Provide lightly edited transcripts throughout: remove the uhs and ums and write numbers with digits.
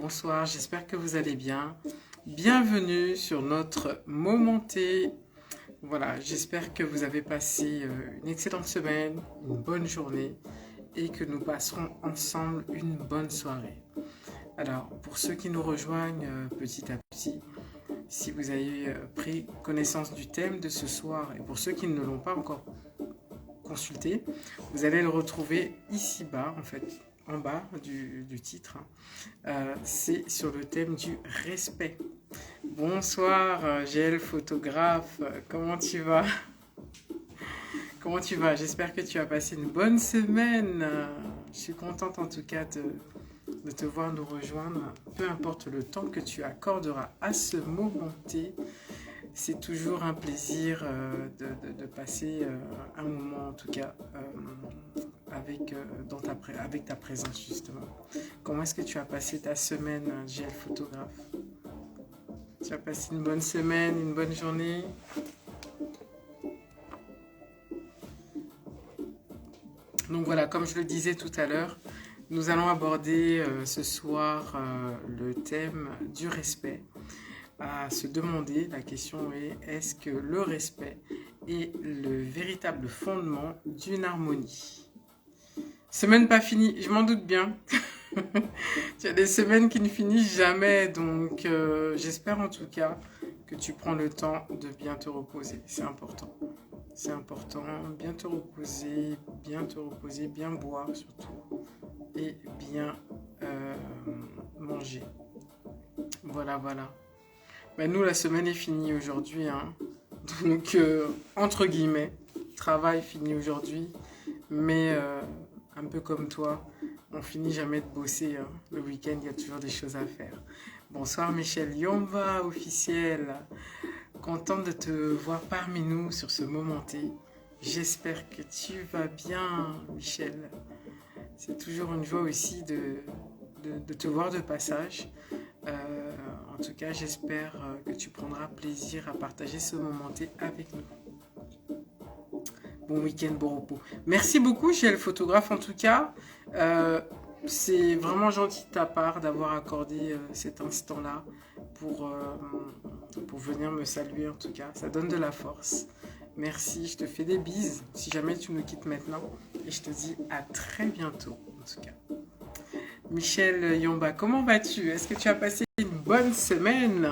bonsoir, j'espère que vous allez bien. Bienvenue sur notre momenté. Voilà, j'espère que vous avez passé une excellente semaine, une bonne journée et que nous passerons ensemble une bonne soirée. Alors, pour ceux qui nous rejoignent petit à petit, si vous avez pris connaissance du thème de ce soir et pour ceux qui ne l'ont pas encore consulté, vous allez le retrouver ici-bas, en fait, en bas du titre. C'est sur le thème du respect. Bonsoir, GL photographe, comment tu vas? Comment tu vas? J'espère que tu as passé une bonne semaine. Je suis contente en tout cas de te voir nous rejoindre. Peu importe le temps que tu accorderas à ce momenté, c'est toujours un plaisir de passer un moment en tout cas avec ta présence justement. Comment est-ce que tu as passé ta semaine, GL photographe? Tu as passé une bonne semaine, une bonne journée? Donc voilà, comme je le disais tout à l'heure, nous allons aborder ce soir le thème du respect. À se demander, la question est, est-ce que le respect est le véritable fondement d'une harmonie? Semaine pas finie, je m'en doute bien. Tu as des semaines qui ne finissent jamais, donc j'espère en tout cas que tu prends le temps de bien te reposer. C'est important. C'est important, bien te reposer, bien boire surtout, et bien manger. Voilà. Ben nous, la semaine est finie aujourd'hui, hein. Donc, entre guillemets, travail fini aujourd'hui, mais un peu comme toi, on finit jamais de bosser, hein. Le week-end, il y a toujours des choses à faire. Bonsoir Michel Yomba, officiel. Contente de te voir parmi nous sur ce momenté. J'espère que tu vas bien, Michel. C'est toujours une joie aussi de te voir de passage. En tout cas, j'espère que tu prendras plaisir à partager ce momenté avec nous. Bon week-end, bon repos. Merci beaucoup, j'ai le photographe en tout cas. C'est vraiment gentil de ta part d'avoir accordé cet instant-là pour venir me saluer en tout cas. Ça donne de la force. Merci, je te fais des bises si jamais tu nous quittes maintenant. Et je te dis à très bientôt en tout cas. Michel Yomba, comment vas-tu? Est-ce que tu as passé une bonne semaine?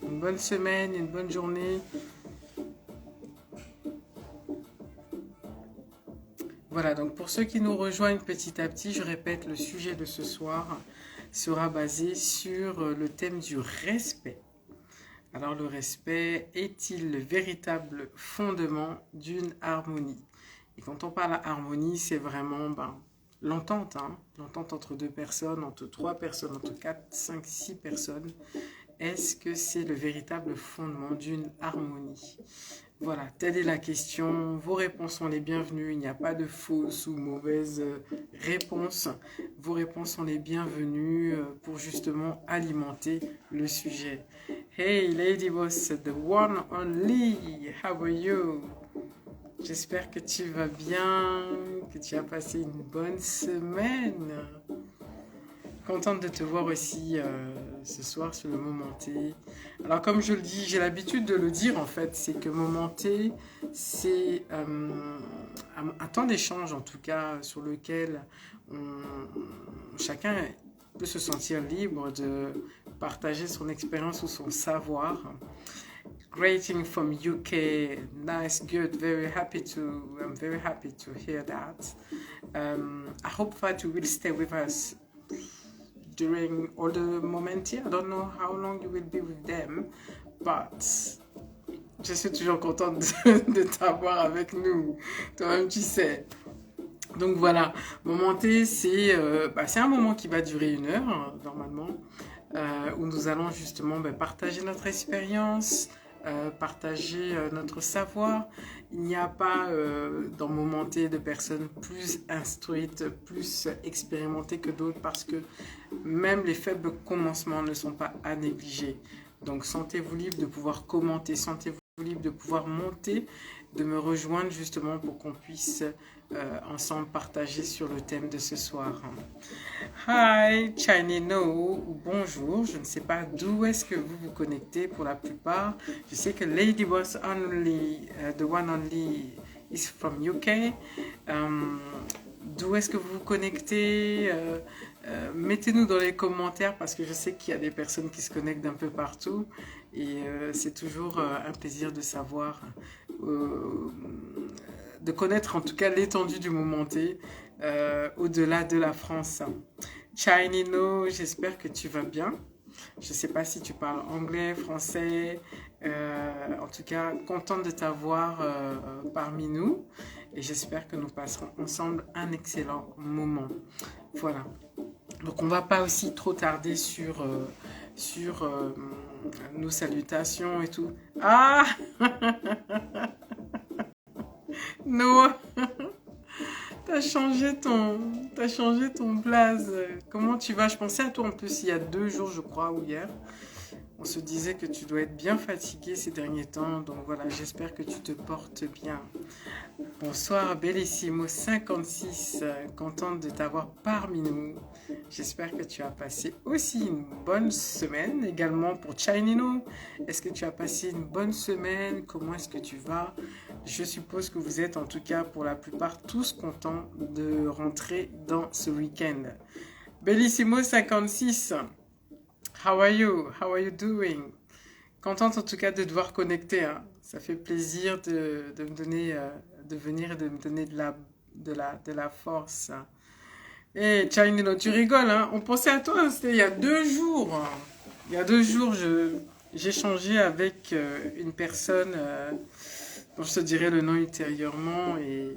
Une bonne semaine, une bonne journée? Voilà, donc pour ceux qui nous rejoignent petit à petit, je répète, le sujet de ce soir sera basé sur le thème du respect. Alors le respect est-il le véritable fondement d'une harmonie? Et quand on parle d'harmonie, c'est vraiment l'entente, hein, l'entente entre deux personnes, entre trois personnes, entre 4, 5, 6 personnes. Est-ce que c'est le véritable fondement d'une harmonie? Voilà, telle est la question. Vos réponses sont les bienvenues. Il n'y a pas de fausses ou mauvaises réponses. Vos réponses sont les bienvenues pour justement alimenter le sujet. Hey Lady Boss, the one only, how are you? J'espère que tu vas bien, que tu as passé une bonne semaine. Contente de te voir aussi ce soir sur le momenté. Alors comme je le dis, j'ai l'habitude de le dire en fait, c'est que momenté, c'est un temps d'échange en tout cas sur lequel chacun peut se sentir libre de partager son expérience ou son savoir. Greeting from UK, nice, good, I'm very happy to hear that. I hope that you will stay with us during all the moments. I don't know how long you will be with them, but je suis toujours contente de t'avoir avec nous. Toi-même, tu sais. Donc voilà, momenté, c'est un moment qui va durer 1 heure, normalement, où nous allons justement partager notre expérience, partager notre savoir. Il n'y a pas dans momenté de personnes plus instruites, plus expérimentées que d'autres, parce que même les faibles commencements ne sont pas à négliger. Donc sentez-vous libre de pouvoir commenter, sentez-vous libre de pouvoir monter de me rejoindre justement pour qu'on puisse ensemble partager sur le thème de ce soir. Hi, Chinino, ou bonjour, je ne sais pas d'où est-ce que vous vous connectez pour la plupart. Je sais que Lady was only, the one only is from UK. D'où est-ce que vous vous connectez? Mettez-nous dans les commentaires parce que je sais qu'il y a des personnes qui se connectent d'un peu partout et c'est toujours un plaisir de savoir, de connaître en tout cas l'étendue du momenté au-delà de la France. Chinino, j'espère que tu vas bien. Je ne sais pas si tu parles anglais, français. En tout cas, contente de t'avoir parmi nous. Et j'espère que nous passerons ensemble un excellent moment. Voilà. Donc, on ne va pas aussi trop tarder sur nos salutations et tout. Ah Noah, t'as changé ton blaze. Comment tu vas? Je pensais à toi en plus il y a 2 jours, je crois, ou hier. On se disait que tu dois être bien fatigué ces derniers temps. Donc voilà, j'espère que tu te portes bien. Bonsoir, Bellissimo 56. Contente de t'avoir parmi nous. J'espère que tu as passé aussi une bonne semaine. Également pour Chinino. Est-ce que tu as passé une bonne semaine? Comment est-ce que tu vas? Je suppose que vous êtes en tout cas pour la plupart tous contents de rentrer dans ce week-end. Bellissimo 56. How are you? How are you doing? Contente en tout cas de devoir connecter. Hein. Ça fait plaisir de me donner, de venir et de me donner de la force. Et hey, Chinino, tu rigoles, hein? On pensait à toi, c'était il y a 2 jours. Il y a 2 jours, j'ai échangé avec une personne dont je te dirai le nom ultérieurement et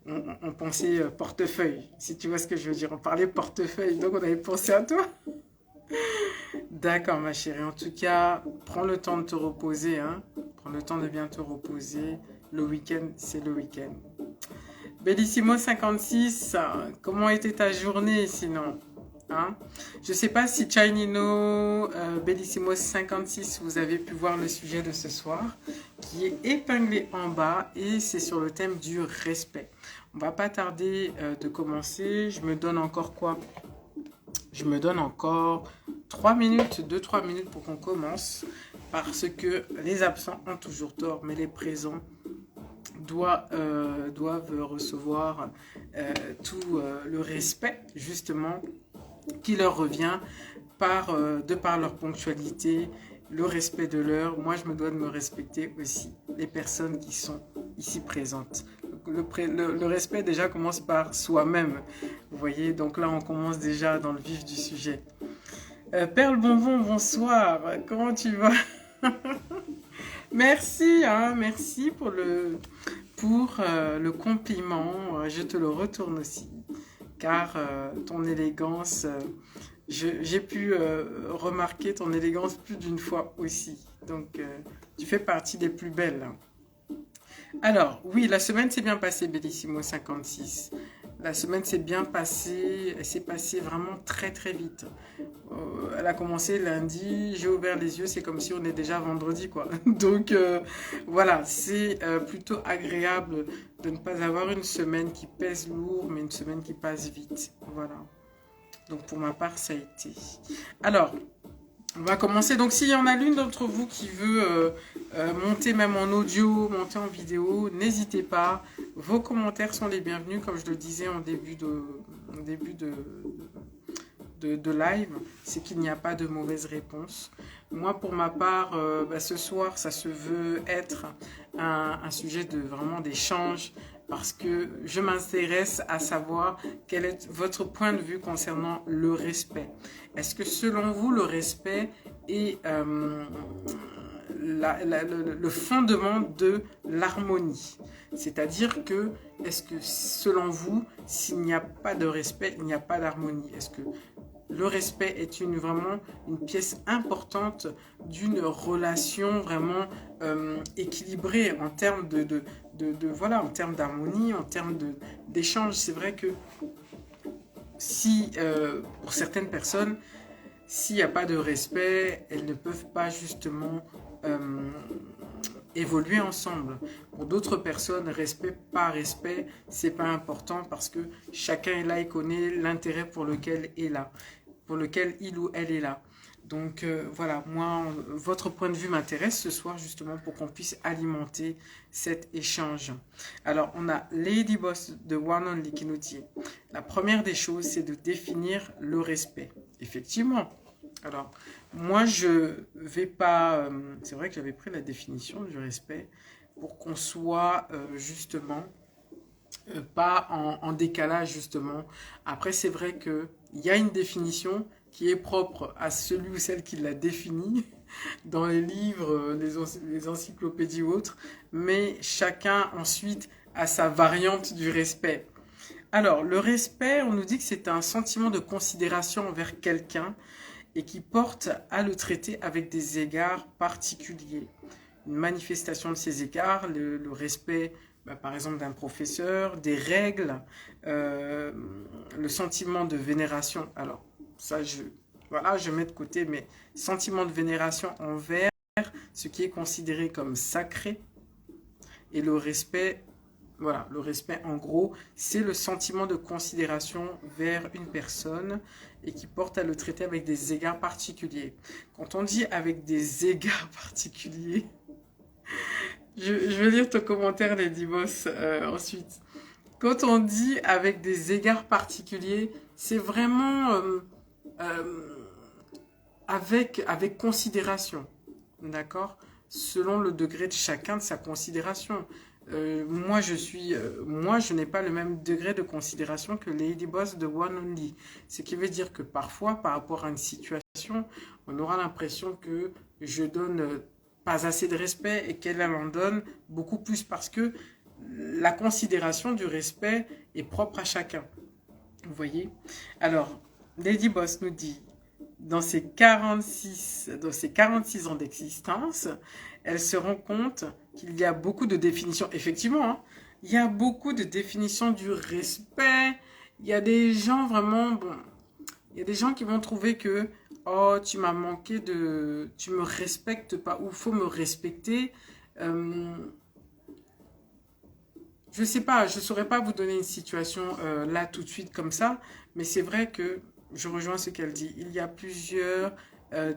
on pensait portefeuille, si tu vois ce que je veux dire. On parlait portefeuille, donc on avait pensé à toi. D'accord, ma chérie. En tout cas, prends le temps de te reposer. Hein. Prends le temps de bien te reposer. Le week-end, c'est le week-end. Bellissimo 56, comment était ta journée sinon? Hein? Je ne sais pas si Chinino, Bellissimo 56, vous avez pu voir le sujet de ce soir, qui est épinglé en bas et c'est sur le thème du respect. On ne va pas tarder de commencer. Je me donne encore quoi? Je me donne encore 3 minutes, 2-3 minutes pour qu'on commence, parce que les absents ont toujours tort, mais les présents doivent recevoir tout le respect, justement, qui leur revient de par leur ponctualité, le respect de l'heure. Moi, je me dois de me respecter aussi, les personnes qui sont ici présentes. Le respect déjà commence par soi-même, vous voyez, donc là on commence déjà dans le vif du sujet. Perle Bonbon, bonsoir, comment tu vas? Merci, hein, merci pour le compliment, je te le retourne aussi, car ton élégance, j'ai pu remarquer ton élégance plus d'une fois aussi, donc tu fais partie des plus belles. Alors, oui, la semaine s'est bien passée, Bellissimo 56. La semaine s'est bien passée, elle s'est passée vraiment très très vite. Elle a commencé lundi, j'ai ouvert les yeux, c'est comme si on est déjà vendredi, quoi. Donc, voilà, c'est plutôt agréable de ne pas avoir une semaine qui pèse lourd, mais une semaine qui passe vite. Voilà. Donc, pour ma part, ça a été. Alors, on va commencer. Donc, s'il y en a l'une d'entre vous qui veut monter même en audio, monter en vidéo, n'hésitez pas. Vos commentaires sont les bienvenus, comme je le disais en début de live. C'est qu'il n'y a pas de mauvaise réponse. Moi, pour ma part, ce soir, ça se veut être un sujet vraiment d'échange, parce que je m'intéresse à savoir quel est votre point de vue concernant le respect. Est-ce que selon vous, le respect est le fondement de l'harmonie? C'est-à-dire que, est-ce que selon vous, s'il n'y a pas de respect, il n'y a pas d'harmonie? Est-ce que le respect est vraiment une pièce importante d'une relation vraiment équilibrée en termes voilà, en termes d'harmonie, en termes d'échange? C'est vrai que si, pour certaines personnes, s'il n'y a pas de respect, elles ne peuvent pas justement évoluer ensemble. Pour d'autres personnes, respect, pas respect, c'est pas important parce que chacun est là et connaît l'intérêt pour lequel il est là, pour lequel il ou elle est là. Donc voilà, moi, votre point de vue m'intéresse ce soir justement pour qu'on puisse alimenter cet échange. Alors, on a Lady Boss de One Only qui nous dit, la première des choses, c'est de définir le respect. Effectivement. Alors, moi, je vais pas... c'est vrai que j'avais pris la définition du respect pour qu'on soit justement pas en décalage justement. Après, c'est vrai qu'il y a une définition qui est propre à celui ou celle qui l'a définie dans les livres, les encyclopédies ou autres, mais chacun ensuite a sa variante du respect. Alors, le respect, on nous dit que c'est un sentiment de considération envers quelqu'un et qui porte à le traiter avec des égards particuliers. Une manifestation de ces égards, le respect, par exemple, d'un professeur, des règles, euh, le sentiment de vénération. Alors, ça, voilà, je mets de côté, mais sentiment de vénération envers ce qui est considéré comme sacré et le respect. Voilà, le respect, en gros, c'est le sentiment de considération vers une personne et qui porte à le traiter avec des égards particuliers. Quand on dit avec des égards particuliers, je vais lire ton commentaire, Lady Boss, ensuite. Quand on dit avec des égards particuliers, c'est vraiment euh, avec considération, d'accord? Selon le degré de chacun de sa considération. Moi, je n'ai pas le même degré de considération que Lady Boss de One Only. Ce qui veut dire que parfois, par rapport à une situation, on aura l'impression que je donne pas assez de respect et qu'elle en donne beaucoup plus parce que la considération du respect est propre à chacun. Vous voyez? Alors, Lady Boss nous dit, dans ses 46 ans d'existence, elle se rend compte qu'il y a beaucoup de définitions. Effectivement, hein, il y a beaucoup de définitions du respect. Il y a des gens vraiment, bon, il y a des gens qui vont trouver que, oh, tu m'as manqué de, tu me respectes pas, ou faut me respecter. Euh, je sais pas, je saurais pas vous donner une situation là tout de suite comme ça, mais c'est vrai que je rejoins ce qu'elle dit. Il y a plusieurs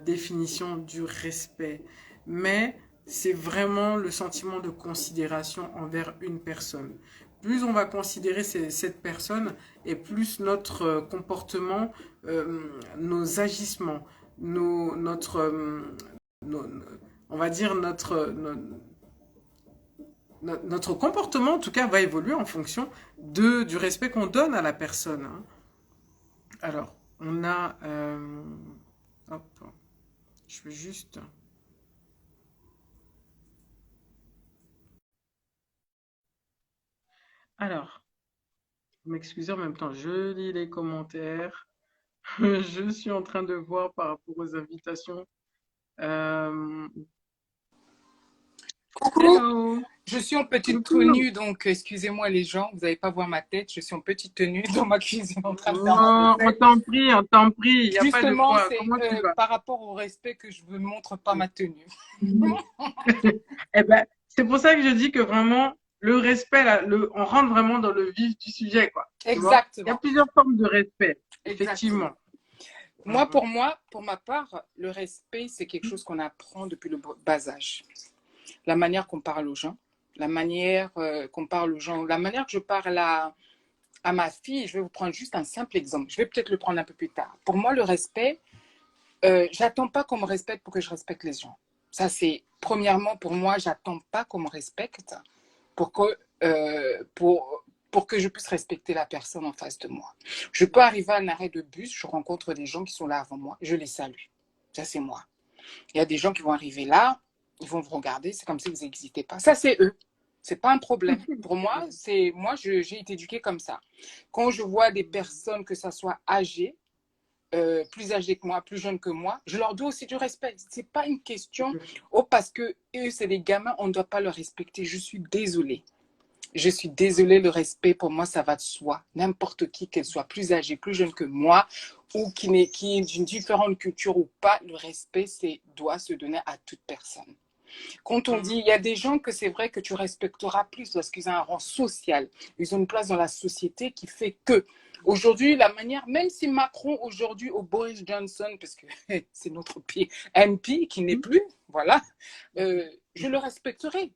définitions du respect, mais c'est vraiment le sentiment de considération envers une personne. Plus on va considérer cette personne, et plus notre comportement, nos agissements, notre, nos- on va dire notre comportement, en tout cas, va évoluer en fonction du respect qu'on donne à la personne. Hein. Alors, on a... hop, je vais juste... Alors, vous m'excusez en même temps, je lis les commentaires. Je suis en train de voir par rapport aux invitations. Euh, Coucou, Hello! je suis en petite Coucou! tenue, donc excusez-moi les gens, vous n'allez pas voir ma tête, je suis en petite tenue dans ma cuisine en train de faire ma Oh, recette. on t'en prie, il n'y a pas de Justement, quoi. c'est Comment tu vas? par rapport au respect que je ne montre pas ma tenue. Eh ben, c'est pour ça que je dis que vraiment, le respect, là, on rentre vraiment dans le vif du sujet, quoi. Tu vois? Il y a Exactement, plusieurs formes de respect, effectivement. exactement. Mhm. Moi, pour ma part, le respect, c'est quelque chose qu'on apprend depuis le bas âge. La manière qu'on parle aux gens, la manière qu'on parle aux gens, la manière que je parle à ma fille, je vais vous prendre juste un simple exemple. Je vais peut-être le prendre un peu plus tard. Pour moi, le respect, j'attends pas qu'on me respecte pour que je respecte les gens. Ça, c'est premièrement pour moi, j'attends pas qu'on me respecte pour que, pour que je puisse respecter la personne en face de moi. Je peux arriver à un arrêt de bus, je rencontre des gens qui sont là avant moi, je les salue. Ça, c'est moi. Il y a des gens qui vont arriver là, ils vont vous regarder, c'est comme si vous n'existez pas. Ça, c'est eux. C'est pas un problème. Pour moi, j'ai été éduquée comme ça. Quand je vois des personnes, que ça soit âgées, plus âgés que moi, plus jeunes que moi, je leur dois aussi du respect. C'est pas une question, oh, parce que eux, c'est des gamins, on ne doit pas leur respecter. Je suis désolée. Je suis désolée, le respect, pour moi, ça va de soi. N'importe qui, qu'elle soit plus âgée, plus jeune que moi, ou qui est d'une différente culture ou pas, le respect doit se donner à toute personne. Quand on dit, il y a des gens que c'est vrai que tu respecteras plus parce qu'ils ont un rang social, ils ont une place dans la société qui fait que, aujourd'hui, la manière, même si Macron aujourd'hui, au Boris Johnson, parce que c'est notre MP qui n'est plus, voilà, je le respecterai.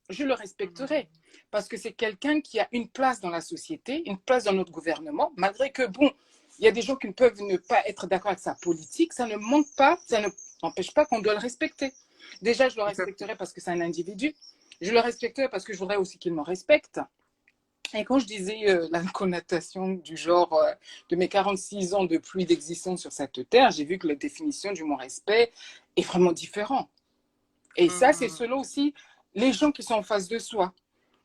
Je le respecterai parce que c'est quelqu'un qui a une place dans la société, une place dans notre gouvernement, malgré que, bon, il y a des gens qui ne peuvent ne pas être d'accord avec sa politique, ça ne manque pas, ça ne n'empêche pas qu'on doit le respecter. Déjà, je le respecterai parce que c'est un individu. Je le respecterai parce que je voudrais aussi qu'il me respecte. Et quand je disais la connotation du genre de mes 46 ans de pluie d'existence sur cette terre, j'ai vu que la définition du mot respect est vraiment différente. Et ça, c'est selon aussi les gens qui sont en face de soi.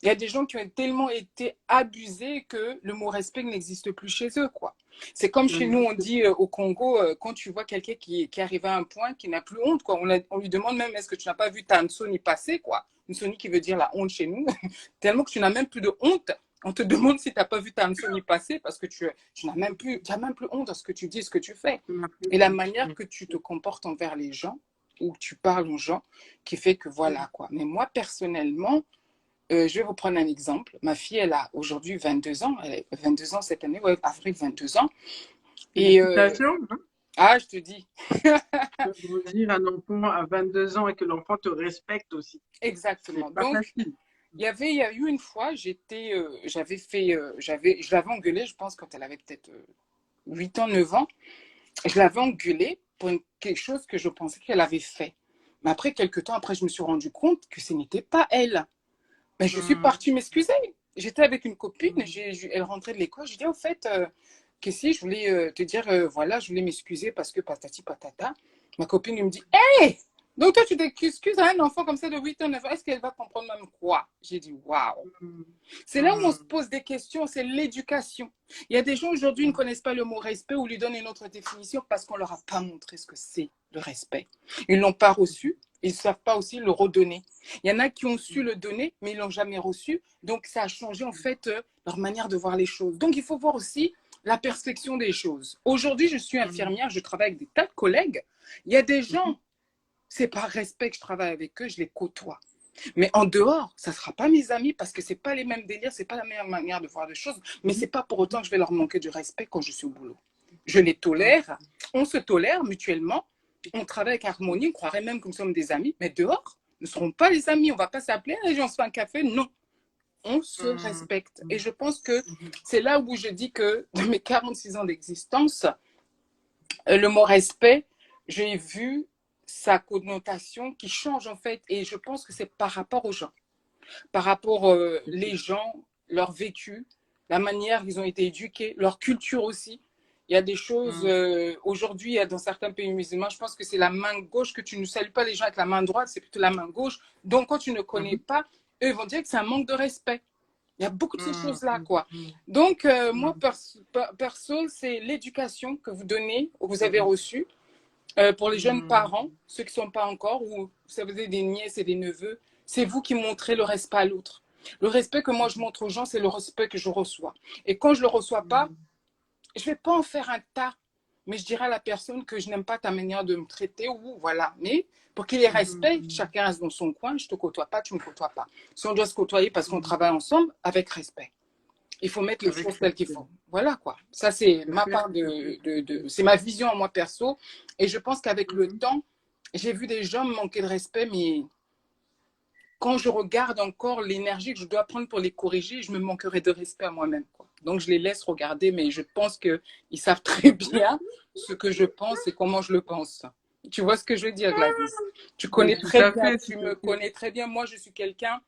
Il y a des gens qui ont tellement été abusés que le mot respect n'existe plus chez eux, quoi. C'est comme chez nous, on dit au Congo, quand tu vois quelqu'un qui arrive à un point qui n'a plus honte, quoi. On lui demande même, est-ce que tu n'as pas vu ta Nsoni passer, quoi. Nsoni qui veut dire la honte chez nous. Tellement que tu n'as même plus de honte. On te demande si tu n'as pas vu ta Nsoni passer parce que tu n'as même plus honte dans ce que tu dis, ce que tu fais. Et la manière que tu te comportes envers les gens, ou tu parles aux gens, qui fait que voilà, quoi. Mais moi, personnellement, je vais vous prendre un exemple. Ma fille, elle a aujourd'hui 22 ans. Elle a 22 ans cette année, ouais, avril 22 ans. Et ah, je te dis. Dire un enfant à 22 ans et que l'enfant te respecte aussi. Exactement. Pas Donc, facile. il y a eu une fois, je l'avais engueulée, je pense, quand elle avait peut-être 8 ans, 9 ans. Je l'avais engueulée pour quelque chose que je pensais qu'elle avait fait. Mais après, quelques temps après, je me suis rendu compte que ce n'était pas elle. Mais je suis partie m'excuser. J'étais avec une copine, elle rentrait de l'école, je dis au fait, que si je voulais te dire, voilà, je voulais m'excuser parce que patati patata. Ma copine me dit, hé, donc toi tu t'excuses à un enfant comme ça de 8 ans, 9 ans, est-ce qu'elle va comprendre même quoi? J'ai dit, waouh. C'est là où on se pose des questions, c'est l'éducation. Il y a des gens aujourd'hui qui ne connaissent pas le mot respect ou lui donnent une autre définition parce qu'on ne leur a pas montré ce que c'est le respect. Ils ne l'ont pas reçu, ils ne savent pas aussi le redonner. Il y en a qui ont su le donner, mais ils ne l'ont jamais reçu. Donc, ça a changé en fait leur manière de voir les choses. Donc, il faut voir aussi la perspective des choses. Aujourd'hui, je suis infirmière, je travaille avec des tas de collègues. Il y a des gens, c'est par respect que je travaille avec eux, je les côtoie. Mais en dehors, ça ne sera pas mes amis parce que ce n'est pas les mêmes délires, ce n'est pas la meilleure manière de voir les choses. Mais ce n'est pas pour autant que je vais leur manquer de respect quand je suis au boulot. Je les tolère, on se tolère mutuellement, on travaille avec harmonie, on croirait même que nous sommes des amis, mais dehors, nous ne serons pas les amis, on ne va pas s'appeler, les gens se fait un café, non. On se respecte. Et je pense que c'est là où je dis que de mes 46 ans d'existence, le mot respect, j'ai vu sa connotation qui change en fait. Et je pense que c'est par rapport aux gens, par rapport les gens, leur vécu, la manière qu'ils ont été éduqués, leur culture aussi. Il y a des choses, aujourd'hui, dans certains pays musulmans, je pense que c'est la main gauche que tu ne salues pas les gens avec la main droite, c'est plutôt la main gauche. Donc, quand tu ne connais pas, eux vont dire que c'est un manque de respect. Il y a beaucoup de ces choses-là, quoi. Donc, moi, perso, c'est l'éducation que vous donnez, que vous avez reçue. Pour les jeunes parents, ceux qui ne sont pas encore, ou vous avez des nièces et des neveux, c'est vous qui montrez le respect à l'autre. Le respect que moi je montre aux gens, c'est le respect que je reçois. Et quand je ne le reçois pas, je ne vais pas en faire un tas, mais je dirai à la personne que je n'aime pas ta manière de me traiter, ou voilà. Mais pour qu'il y ait respect, chacun reste dans son coin, je ne te côtoie pas, tu ne me côtoies pas. Si on doit se côtoyer parce qu'on travaille ensemble, avec respect. Il faut mettre les choses telles qu'il faut. Voilà quoi. Ça, c'est ma part c'est ma vision à moi perso. Et je pense qu'avec le temps, j'ai vu des gens me manquer de respect, mais quand je regarde encore l'énergie que je dois prendre pour les corriger, je me manquerai de respect à moi-même, quoi. Donc, je les laisse regarder, mais je pense qu'ils savent très bien ce que je pense et comment je le pense. Tu vois ce que je veux dire, Gladys? Tu connais très bien, tu me connais très bien. Moi, je suis quelqu'un,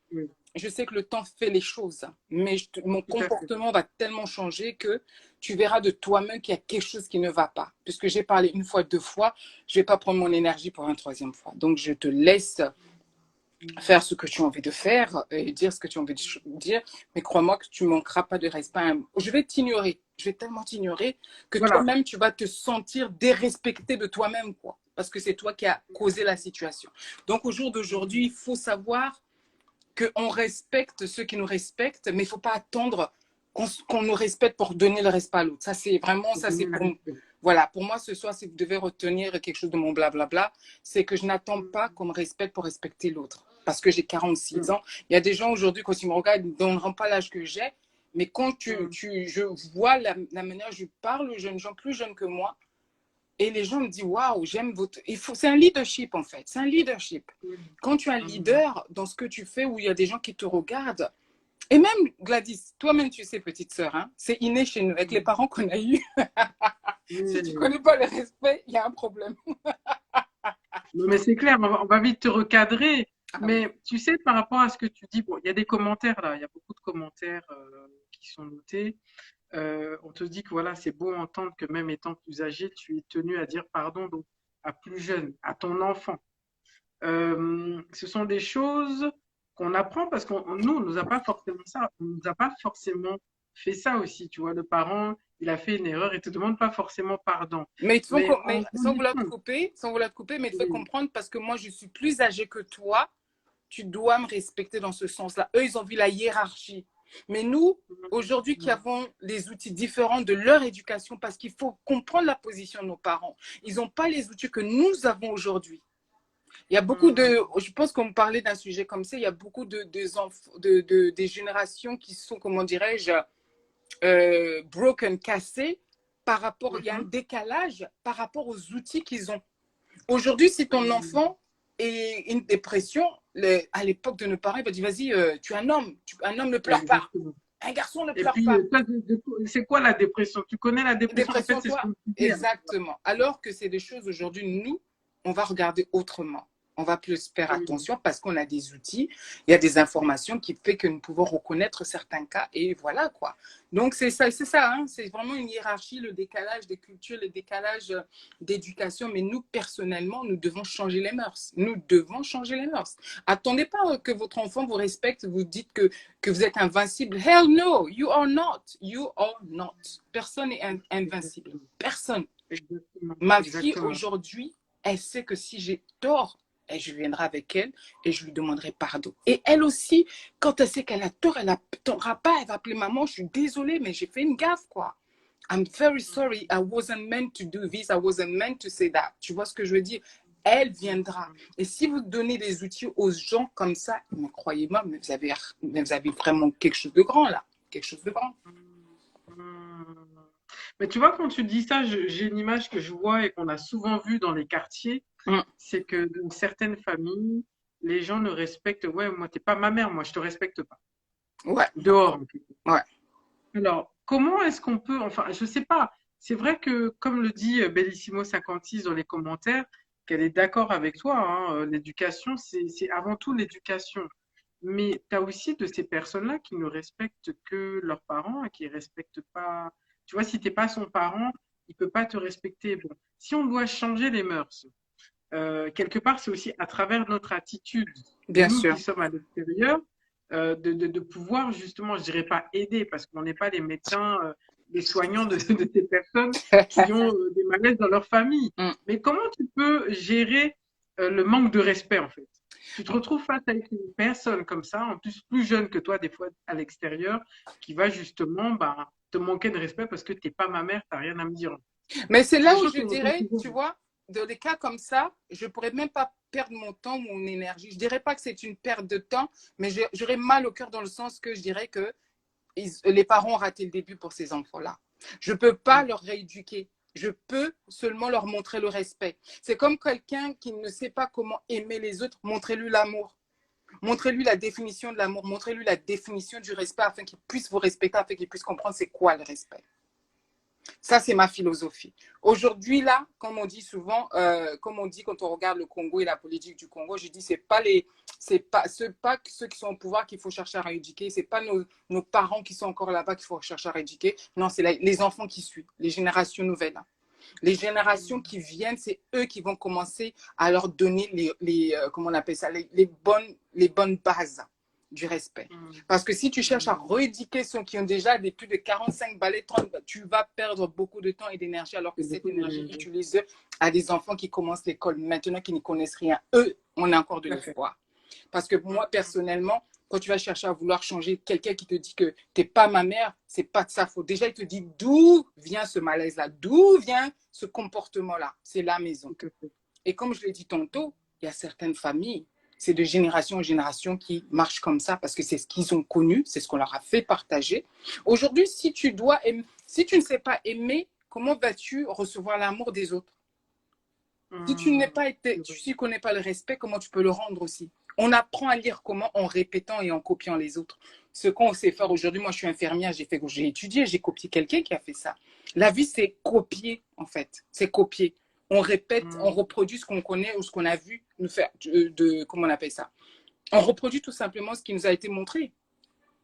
je sais que le temps fait les choses, mais mon comportement va tellement changer que tu verras de toi-même qu'il y a quelque chose qui ne va pas. Puisque j'ai parlé une fois, deux fois, je ne vais pas prendre mon énergie pour une troisième fois. Donc, je te laisse faire ce que tu as envie de faire et dire ce que tu as envie de dire, mais crois-moi que tu ne manqueras pas de respect. Je vais t'ignorer, je vais tellement t'ignorer que toi-même, tu vas te sentir dérespecté de toi-même, quoi, parce que c'est toi qui as causé la situation. Donc, au jour d'aujourd'hui, il faut savoir qu'on respecte ceux qui nous respectent, mais il ne faut pas attendre qu'on nous respecte pour donner le respect à l'autre. Ça, c'est vraiment, ça, c'est pour Voilà, pour moi, ce soir, si vous devez retenir quelque chose de mon blablabla, c'est que je n'attends pas qu'on me respecte pour respecter l'autre. Parce que j'ai 46 ans. Il y a des gens aujourd'hui, quand ils me regardent, ils ne donneront pas l'âge que j'ai. Mais quand je vois la manière dont je parle aux jeunes gens plus jeunes que moi, et les gens me disent, waouh, j'aime votre. C'est un leadership, en fait. C'est un leadership. Quand tu es un leader dans ce que tu fais, où il y a des gens qui te regardent, et même Gladys, toi-même, tu sais, petite sœur, hein, c'est inné chez nous, avec les parents qu'on a eus. Si tu ne connais pas le respect, il y a un problème. Non, mais c'est clair, on va vite te recadrer. Ah oui. Mais tu sais, par rapport à ce que tu dis, bon, il y a des commentaires là, il y a beaucoup de commentaires qui sont notés. On te dit que voilà, c'est beau entendre que même étant plus âgé, tu es tenu à dire pardon donc, à plus jeune, à ton enfant. Ce sont des choses qu'on apprend parce qu'on nous, on nous a pas forcément ça, on nous a pas forcément fait ça aussi. Tu vois, le parent, il a fait une erreur, il te demande pas forcément pardon. Mais, Mais en mais sans vouloir te grandissant, couper, mais il faut oui, comprendre parce que moi, je suis plus âgée que toi. Tu dois me respecter dans ce sens-là. Eux, ils ont vu la hiérarchie. Mais nous, aujourd'hui, qui avons des outils différents de leur éducation, parce qu'il faut comprendre la position de nos parents. Ils n'ont pas les outils que nous avons aujourd'hui. Il y a beaucoup de, je pense qu'on me parlait d'un sujet comme ça, il y a beaucoup des générations qui sont, comment dirais-je, broken, cassées, par rapport, il y a un décalage par rapport aux outils qu'ils ont. Aujourd'hui, si ton enfant est une dépression, à l'époque de nos parents, il va dire, vas-y, tu es un homme, un homme ne pleure pas, exactement. un garçon ne Et pleure puis, pas. toi, c'est quoi la dépression? Tu connais la dépression? En fait, Dépression, c'est ce toi, qu'on disait. exactement. Alors que c'est des choses aujourd'hui, nous, on va regarder autrement. On va plus faire attention parce qu'on a des outils, il y a des informations qui fait que nous pouvons reconnaître certains cas et voilà quoi. Donc c'est ça, hein, c'est vraiment une hiérarchie, le décalage des cultures, le décalage d'éducation. Mais nous, personnellement, nous devons changer les mœurs. Nous devons changer les mœurs. Attendez pas que votre enfant vous respecte, vous dites que vous êtes invincible. Hell no, you are not. You are not. Personne n'est invincible. Exactement. Personne. Exactement. Ma fille Exactement. aujourd'hui, elle sait que si j'ai tort, et je viendrai avec elle et je lui demanderai pardon. Et elle aussi, quand elle sait qu'elle a tort, elle n'attendra pas, elle va appeler maman, je suis désolée, mais j'ai fait une gaffe, quoi. I'm very sorry, I wasn't meant to do this, I wasn't meant to say that. Tu vois ce que je veux dire? Elle viendra. Et si vous donnez des outils aux gens comme ça, mais croyez-moi, vous avez vraiment quelque chose de grand là. Quelque chose de grand. Mais tu vois, quand tu dis ça, j'ai une image que je vois et qu'on a souvent vue dans les quartiers, Mm. c'est que dans certaines familles, les gens ne respectent, ouais, moi, t'es pas ma mère, moi, je te respecte pas. Ouais, Dehors, en tout cas. ouais. Alors, comment est-ce qu'on peut, enfin, je sais pas, c'est vrai que, comme le dit Bellissimo 56 dans les commentaires, qu'elle est d'accord avec toi, hein, l'éducation, c'est avant tout l'éducation. Mais tu as aussi de ces personnes-là qui ne respectent que leurs parents et qui ne respectent pas. Tu vois, si t'es pas son parent, il peut pas te respecter. Bon, si on doit changer les mœurs, quelque part, c'est aussi à travers notre attitude, Bien nous sûr. qui sommes à l'extérieur, de pouvoir justement, je dirais pas aider, parce qu'on n'est pas les médecins, les soignants de ces personnes qui ont des malaises dans leur famille. Mm. Mais comment tu peux gérer le manque de respect, en fait? Tu te retrouves face avec une personne comme ça, en plus jeune que toi, des fois à l'extérieur, qui va justement bah, te manquer de respect parce que t'es pas ma mère, t'as rien à me dire. Mais c'est C'est des là où choses je qu'on retrouve dirais, souvent. tu vois, dans des cas comme ça, je ne pourrais même pas perdre mon temps, mon énergie. Je ne dirais pas que c'est une perte de temps, mais j'aurais mal au cœur dans le sens que je dirais que les parents ont raté le début pour ces enfants-là. Je ne peux pas leur rééduquer. Je peux seulement leur montrer le respect. C'est comme quelqu'un qui ne sait pas comment aimer les autres, montrez-lui l'amour. Montrez-lui la définition de l'amour, montrez-lui la définition du respect afin qu'il puisse vous respecter, afin qu'il puisse comprendre c'est quoi le respect. Ça, c'est ma philosophie. Aujourd'hui, là, comme on dit souvent, comme on dit quand on regarde le Congo et la politique du Congo, je dis, c'est pas ceux qui sont au pouvoir qu'il faut chercher à rééduquer, c'est pas nos parents qui sont encore là-bas qu'il faut chercher à rééduquer. Non, c'est les enfants qui suivent, les générations nouvelles. Hein. Les générations qui viennent, c'est eux qui vont commencer à leur donner comment on appelle ça, les bonnes bases du respect. Parce que si tu cherches à rééduquer ceux qui ont déjà des plus de 45 balais, 30, tu vas perdre beaucoup de temps et d'énergie, alors que C'est cette beaucoup énergie, de... utilise à des enfants qui commencent l'école maintenant, qui ne connaissent rien. Eux, on a encore de Tout à fait. l'espoir. Parce que moi, personnellement, quand tu vas chercher à vouloir changer quelqu'un qui te dit que tu n'es pas ma mère, c'est pas de sa faute. Déjà, il te dit d'où vient ce malaise-là, d'où vient ce comportement-là. C'est la maison. Et comme je l'ai dit tantôt, il y a certaines familles, c'est de génération en génération qui marchent comme ça parce que c'est ce qu'ils ont connu, c'est ce qu'on leur a fait partager. Aujourd'hui, si tu ne sais pas aimer, comment vas-tu recevoir l'amour des autres? Si tu ne connais pas le respect, comment tu peux le rendre aussi? On apprend à lire comment? En répétant et en copiant les autres. Ce qu'on sait faire aujourd'hui, moi je suis infirmière, j'ai étudié, j'ai copié quelqu'un qui a fait ça. La vie, c'est copier en fait. C'est copier. On répète, on reproduit ce qu'on connaît ou ce qu'on a vu nous faire, comment on appelle ça? On reproduit tout simplement ce qui nous a été montré.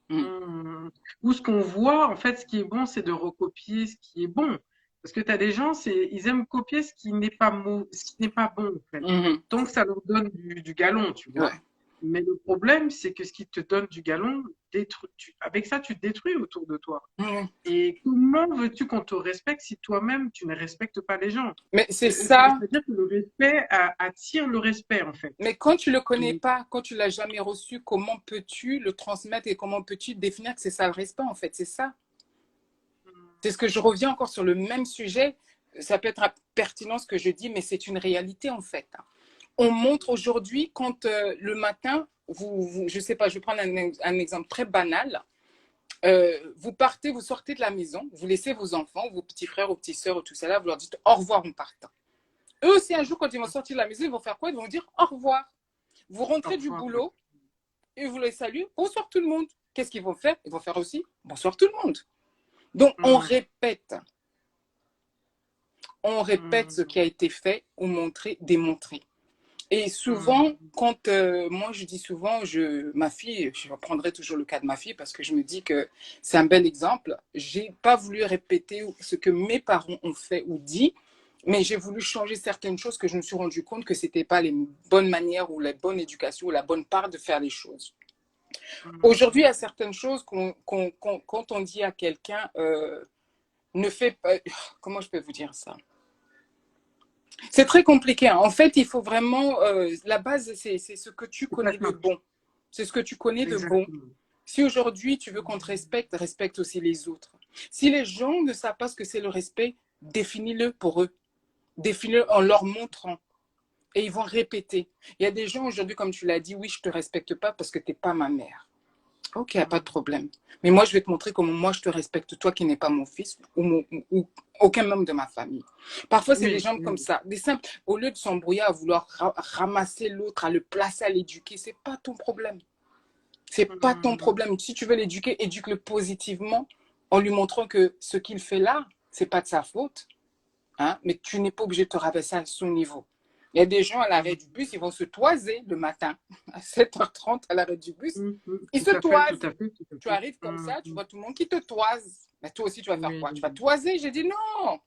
Ou ce qu'on voit, en fait, ce qui est bon, c'est de recopier ce qui est bon. Parce que tu as des gens, ils aiment copier ce qui n'est pas ce qui n'est pas bon, en fait. Donc, ça leur donne du galon, tu vois. Ouais. Mais le problème, c'est que ce qui te donne du galon, avec ça, tu te détruis autour de toi. Et comment veux-tu qu'on te respecte si toi-même, tu ne respectes pas les gens? Mais c'est ça. C'est-à-dire que le respect attire le respect, en fait. Mais quand tu ne le connais pas, quand tu ne l'as jamais reçu, comment peux-tu le transmettre et comment peux-tu définir que c'est ça le respect, en fait? C'est ça. C'est ce que je reviens encore sur le même sujet. Ça peut être pertinent ce que je dis, mais c'est une réalité, en fait. On montre aujourd'hui quand le matin, je ne sais pas, je vais prendre un exemple très banal. Vous partez, vous sortez de la maison, vous laissez vos enfants, vos petits frères ou petites sœurs ou tout ça là, vous leur dites au revoir en partant. Eux aussi, un jour, quand ils vont sortir de la maison, ils vont faire quoi? Ils vont dire au revoir. Vous rentrez du boulot et vous les saluez. Bonsoir tout le monde. Qu'est-ce qu'ils vont faire? Ils vont faire aussi bonsoir tout le monde. Donc, on répète. On répète ce qui a été fait ou montré, démontré. Et souvent, quand moi je dis souvent, ma fille, je reprendrai toujours le cas de ma fille parce que je me dis que c'est un bel exemple. J'ai pas voulu répéter ce que mes parents ont fait ou dit, mais j'ai voulu changer certaines choses que je me suis rendu compte que c'était pas les bonnes manières ou la bonne éducation ou la bonne part de faire les choses. Aujourd'hui, il y a certaines choses quand on dit à quelqu'un ne fais pas, comment je peux vous dire ça? C'est très compliqué. Hein. En fait, il faut vraiment. La base, c'est ce que tu connais de bon. C'est ce que tu connais de bon. Si aujourd'hui, tu veux qu'on te respecte, respecte aussi les autres. Si les gens ne savent pas ce que c'est le respect, définis-le pour eux. Définis-le en leur montrant. Et ils vont répéter. Il y a des gens aujourd'hui, comme tu l'as dit, oui, je ne te respecte pas parce que tu n'es pas ma mère. Ok, il n'y a pas de problème. Mais moi, je vais te montrer comment moi, je te respecte, toi qui n'es pas mon fils ou aucun membre de ma famille. Parfois, c'est des gens comme ça. Des simples, au lieu de s'embrouiller à vouloir ramasser l'autre, à le placer, à l'éduquer, ce n'est pas ton problème. Ce n'est pas ton problème. Si tu veux l'éduquer, éduque-le positivement en lui montrant que ce qu'il fait là, ce n'est pas de sa faute. Hein, mais tu n'es pas obligé de te rabaisser à son niveau. Il y a des gens à l'arrêt du bus, ils vont se toiser le matin à 7h30 à l'arrêt du bus. Ils se toisent. Tu arrives comme ça, tu vois tout le monde qui te toise. Mais toi aussi, tu vas faire quoi? Tu vas toiser? J'ai dit non.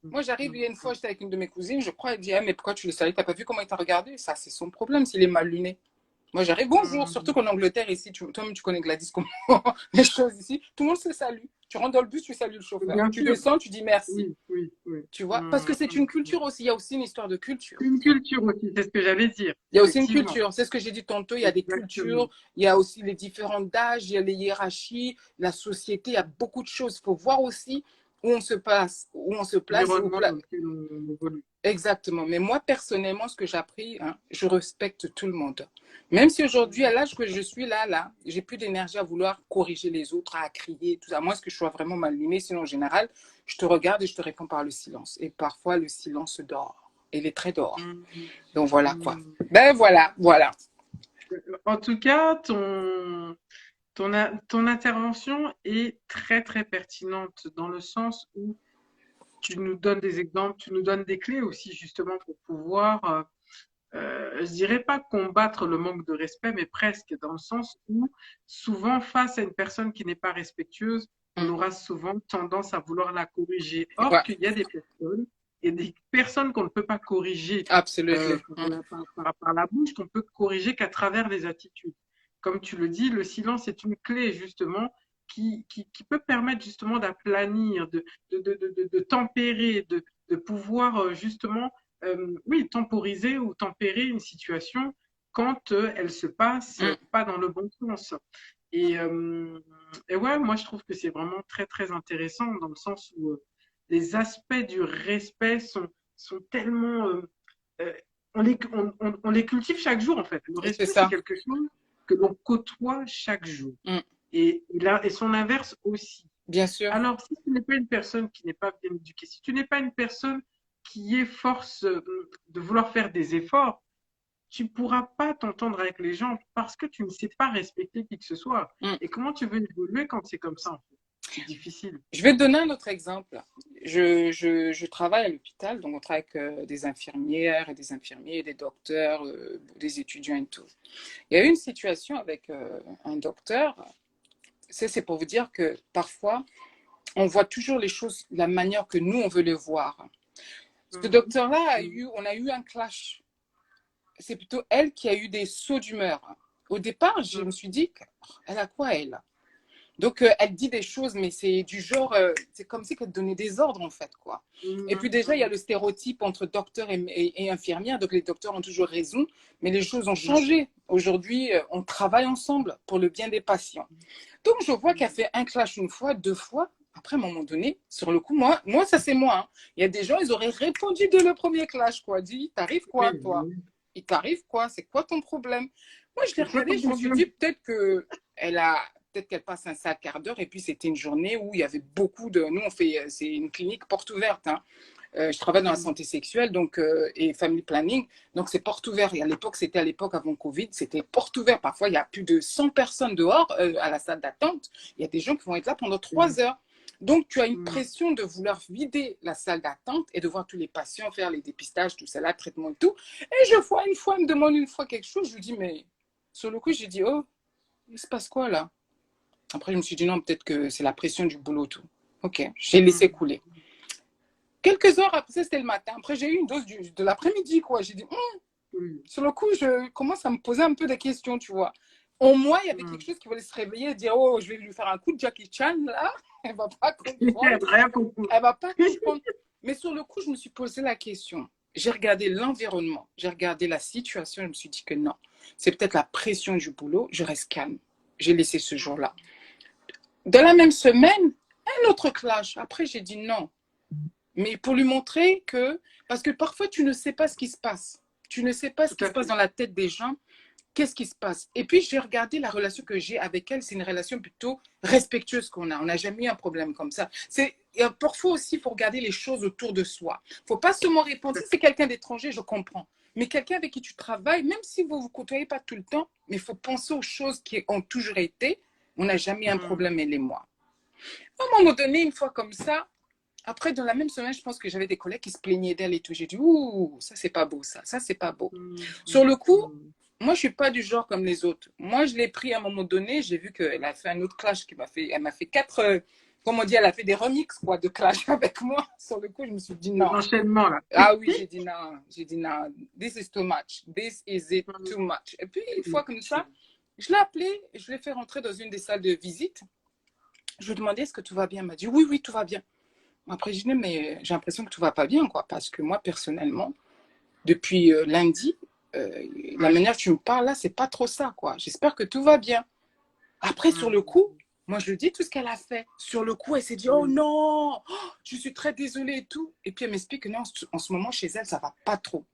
Moi, j'arrive, il y a une fois, j'étais avec une de mes cousines, je crois, elle dit, ah, mais pourquoi tu le salues? T'as pas vu comment il t'a regardé? Ça, c'est son problème s'il est mal luné. Moi, j'arrive, bonjour, surtout qu'en Angleterre, ici, toi-même, tu connais Gladys, comment les choses ici, tout le monde se salue. Tu rentres dans le bus, tu salues le chauffeur. Tu descends, tu dis merci. Tu vois, parce que c'est une culture aussi, il y a aussi une histoire de culture. Une culture aussi, c'est ce que j'allais dire. Il y a aussi une culture, c'est ce que j'ai dit tantôt, il y a des cultures, il y a aussi les différents âges, il y a les hiérarchies, la société, il y a beaucoup de choses. Il faut voir aussi où on se place, Exactement. Mais moi, personnellement, ce que j'ai appris, hein, je respecte tout le monde. Même si aujourd'hui, à l'âge que je suis là, j'ai plus d'énergie à vouloir corriger les autres, à crier, tout ça. Moi, ce que je sois vraiment mal luné, sinon en général, je te regarde et je te réponds par le silence. Et parfois, le silence dort. Et il est très dehors. Donc voilà quoi. Ben voilà. En tout cas, ton intervention est très, très pertinente dans le sens où tu nous donnes des exemples, tu nous donnes des clés aussi justement pour pouvoir, je dirais pas combattre le manque de respect, mais presque dans le sens où souvent face à une personne qui n'est pas respectueuse, on aura souvent tendance à vouloir la corriger. Or qu'il y a des personnes qu'on ne peut pas corriger par la bouche, qu'on peut corriger qu'à travers les attitudes. Comme tu le dis, le silence est une clé justement qui peut permettre justement d'aplanir, de tempérer, de pouvoir justement, oui, temporiser ou tempérer une situation quand elle se passe Mm. pas dans le bon sens. Et, euh, et ouais, moi je trouve que c'est vraiment très très intéressant dans le sens où les aspects du respect sont tellement euh, on les cultive chaque jour en fait. Le C'est respect, c'est ça. quelque chose que l'on côtoie chaque jour. Mm. Et son inverse aussi. Bien sûr. Alors, si tu n'es pas une personne qui n'est pas bien éduquée, si tu n'es pas une personne qui est force de vouloir faire des efforts, tu ne pourras pas t'entendre avec les gens parce que tu ne sais pas respecter qui que ce soit. Mm. Et comment tu veux évoluer quand c'est comme ça, en fait? C'est difficile. Je vais te donner un autre exemple. Je travaille à l'hôpital, donc on travaille avec des infirmières et des infirmiers, des docteurs, des étudiants et tout. Il y a eu une situation avec un docteur. C'est pour vous dire que parfois, on voit toujours les choses de la manière que nous, on veut les voir. Ce Mhm. docteur-là, on a eu un clash. C'est plutôt elle qui a eu des sauts d'humeur. Au départ, je me suis dit, elle a quoi, elle? Donc, elle dit des choses, mais c'est du genre, c'est comme si elle donnait des ordres, en fait, quoi. Et puis déjà, il y a le stéréotype entre docteur et infirmière. Donc, les docteurs ont toujours raison, mais les choses ont changé. Aujourd'hui, on travaille ensemble pour le bien des patients. Donc, je vois qu'elle fait un clash une fois, deux fois. Après, à un moment donné, sur le coup, moi ça c'est moi. Hein. Il y a des gens, ils auraient répondu de le premier clash, quoi. Dit, t'arrives quoi, toi? Il t'arrive quoi? C'est quoi ton problème? Moi, je l'ai C'est quoi regardé, ton je me suis problème? dit, peut-être qu'elle passe un sale quart d'heure. Et puis, c'était une journée où il y avait beaucoup de. Nous, c'est une clinique porte ouverte. Hein. Je travaille dans la santé sexuelle donc, et family planning. Donc, c'est porte ouverte. Et à l'époque, c'était à l'époque avant Covid, c'était porte ouverte. Parfois, il y a plus de 100 personnes dehors à la salle d'attente. Il y a des gens qui vont être là pendant 3 heures. Donc, tu as une pression de vouloir vider la salle d'attente et de voir tous les patients faire les dépistages, tout ça là, traitement et tout. Et je vois une fois, elle me demande une fois quelque chose. Je lui dis, mais sur le coup, j'ai dit, oh, il se passe quoi là? Après, je me suis dit, non, peut-être que c'est la pression du boulot, tout. Ok, j'ai laissé couler. Quelques heures après, c'était le matin. Après, j'ai eu une dose de l'après-midi, quoi. J'ai dit, sur le coup, je commence à me poser un peu des questions, tu vois. En moi, il y avait quelque chose qui voulait se réveiller et dire, oh, je vais lui faire un coup de Jackie Chan, là. Elle va pas comprendre. Elle va pas comprendre. Mais sur le coup, je me suis posé la question. J'ai regardé l'environnement, j'ai regardé la situation, je me suis dit que non, c'est peut-être la pression du boulot, je reste calme. J'ai laissé ce jour-là. Dans la même semaine, un autre clash. Après, j'ai dit non. Mais pour lui montrer que, parce que parfois, tu ne sais pas ce qui se passe. Tu ne sais pas ce qui se passe dans la tête des gens. Qu'est-ce qui se passe? Et puis, j'ai regardé la relation que j'ai avec elle. C'est une relation plutôt respectueuse qu'on a. On n'a jamais eu un problème comme ça. Parfois aussi, il faut regarder les choses autour de soi. Il ne faut pas seulement répondre. Si c'est quelqu'un d'étranger, je comprends. Mais quelqu'un avec qui tu travailles, même si vous ne vous côtoyez pas tout le temps, mais il faut penser aux choses qui ont toujours été. On n'a jamais eu un problème, elle et moi. À un moment donné, une fois comme ça, après, dans la même semaine, je pense que j'avais des collègues qui se plaignaient d'elle et tout. J'ai dit, ouh, ça, c'est pas beau, ça. Ça, c'est pas beau. Sur le coup, moi, je suis pas du genre comme les autres. Moi, je l'ai pris à un moment donné. J'ai vu qu'elle a fait un autre clash elle m'a fait 4, comment dire, elle a fait des remixes, quoi, de clash avec moi. Sur le coup, je me suis dit non. L'enchaînement, là. Ah oui, j'ai dit non. J'ai dit non. This is too much. This is it too much. Et puis, une fois comme ça, je l'ai appelée, je l'ai fait rentrer dans une des salles de visite. Je lui ai demandé, est-ce que tout va bien? Elle m'a dit, oui, oui, tout va bien. Après, je dis, mais j'ai l'impression que tout va pas bien, quoi. Parce que moi, personnellement, depuis lundi, la manière que tu me parles là, c'est pas trop ça, quoi. J'espère que tout va bien. Après, sur le coup, moi, je lui dis tout ce qu'elle a fait. Sur le coup, elle s'est dit, oh non, je suis très désolée et tout. Et puis, elle m'explique que non, en ce moment, chez elle, ça va pas trop.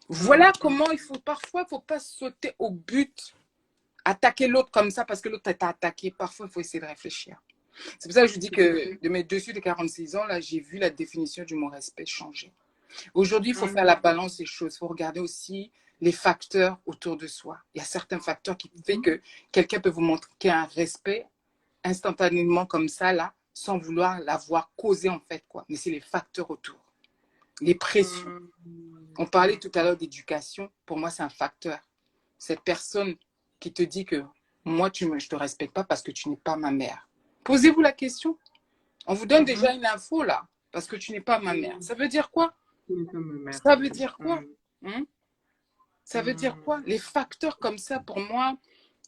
Voilà comment parfois, il faut pas sauter au but, attaquer l'autre comme ça parce que l'autre t'a attaqué. Parfois, il faut essayer de réfléchir. C'est pour ça que je dis que de mes dessus de 46 ans, là, j'ai vu la définition du mot respect changer. Aujourd'hui, il faut faire la balance des choses. Il faut regarder aussi les facteurs autour de soi. Il y a certains facteurs qui font que quelqu'un peut vous montrer un respect instantanément comme ça, là, sans vouloir l'avoir causé en fait, quoi. Mais c'est les facteurs autour. Les pressions. On parlait tout à l'heure d'éducation. Pour moi, c'est un facteur. Cette personne qui te dit que moi, je ne te respecte pas parce que tu n'es pas ma mère. Posez-vous la question. On vous donne déjà une info là, parce que tu n'es pas ma mère. Ça veut dire quoi? Ça veut dire quoi? Ça veut dire quoi? Les facteurs comme ça, pour moi,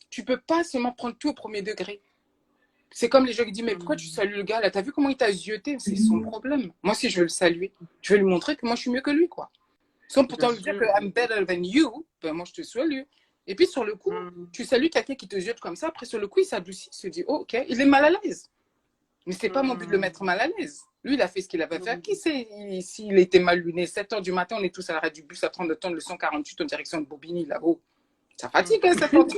tu ne peux pas seulement prendre tout au premier degré. C'est comme les gens qui disent, mais pourquoi tu salues le gars là? T'as vu comment il t'a zioté? C'est son problème. Moi, si je veux le saluer, je vais lui montrer que moi, je suis mieux que lui, quoi. Sans bien pourtant lui dire que sûr. I'm better than you, ben moi je te salue. Et puis sur le coup, Mm, tu salues quelqu'un qui te jette comme ça, après sur le coup, il s'adoucit, il se dit, oh, ok, il est mal à l'aise. Mais c'est pas mon but de le mm, mettre mal à l'aise. Lui, il a fait ce qu'il avait à faire. Qui mm, sait s'il était mal luné? 7 heures du matin, on est tous à l'arrêt du bus à prendre le temps de le 148 en direction de Bobigny, là-haut. Ça mm. fatigue, hein, 7 heures du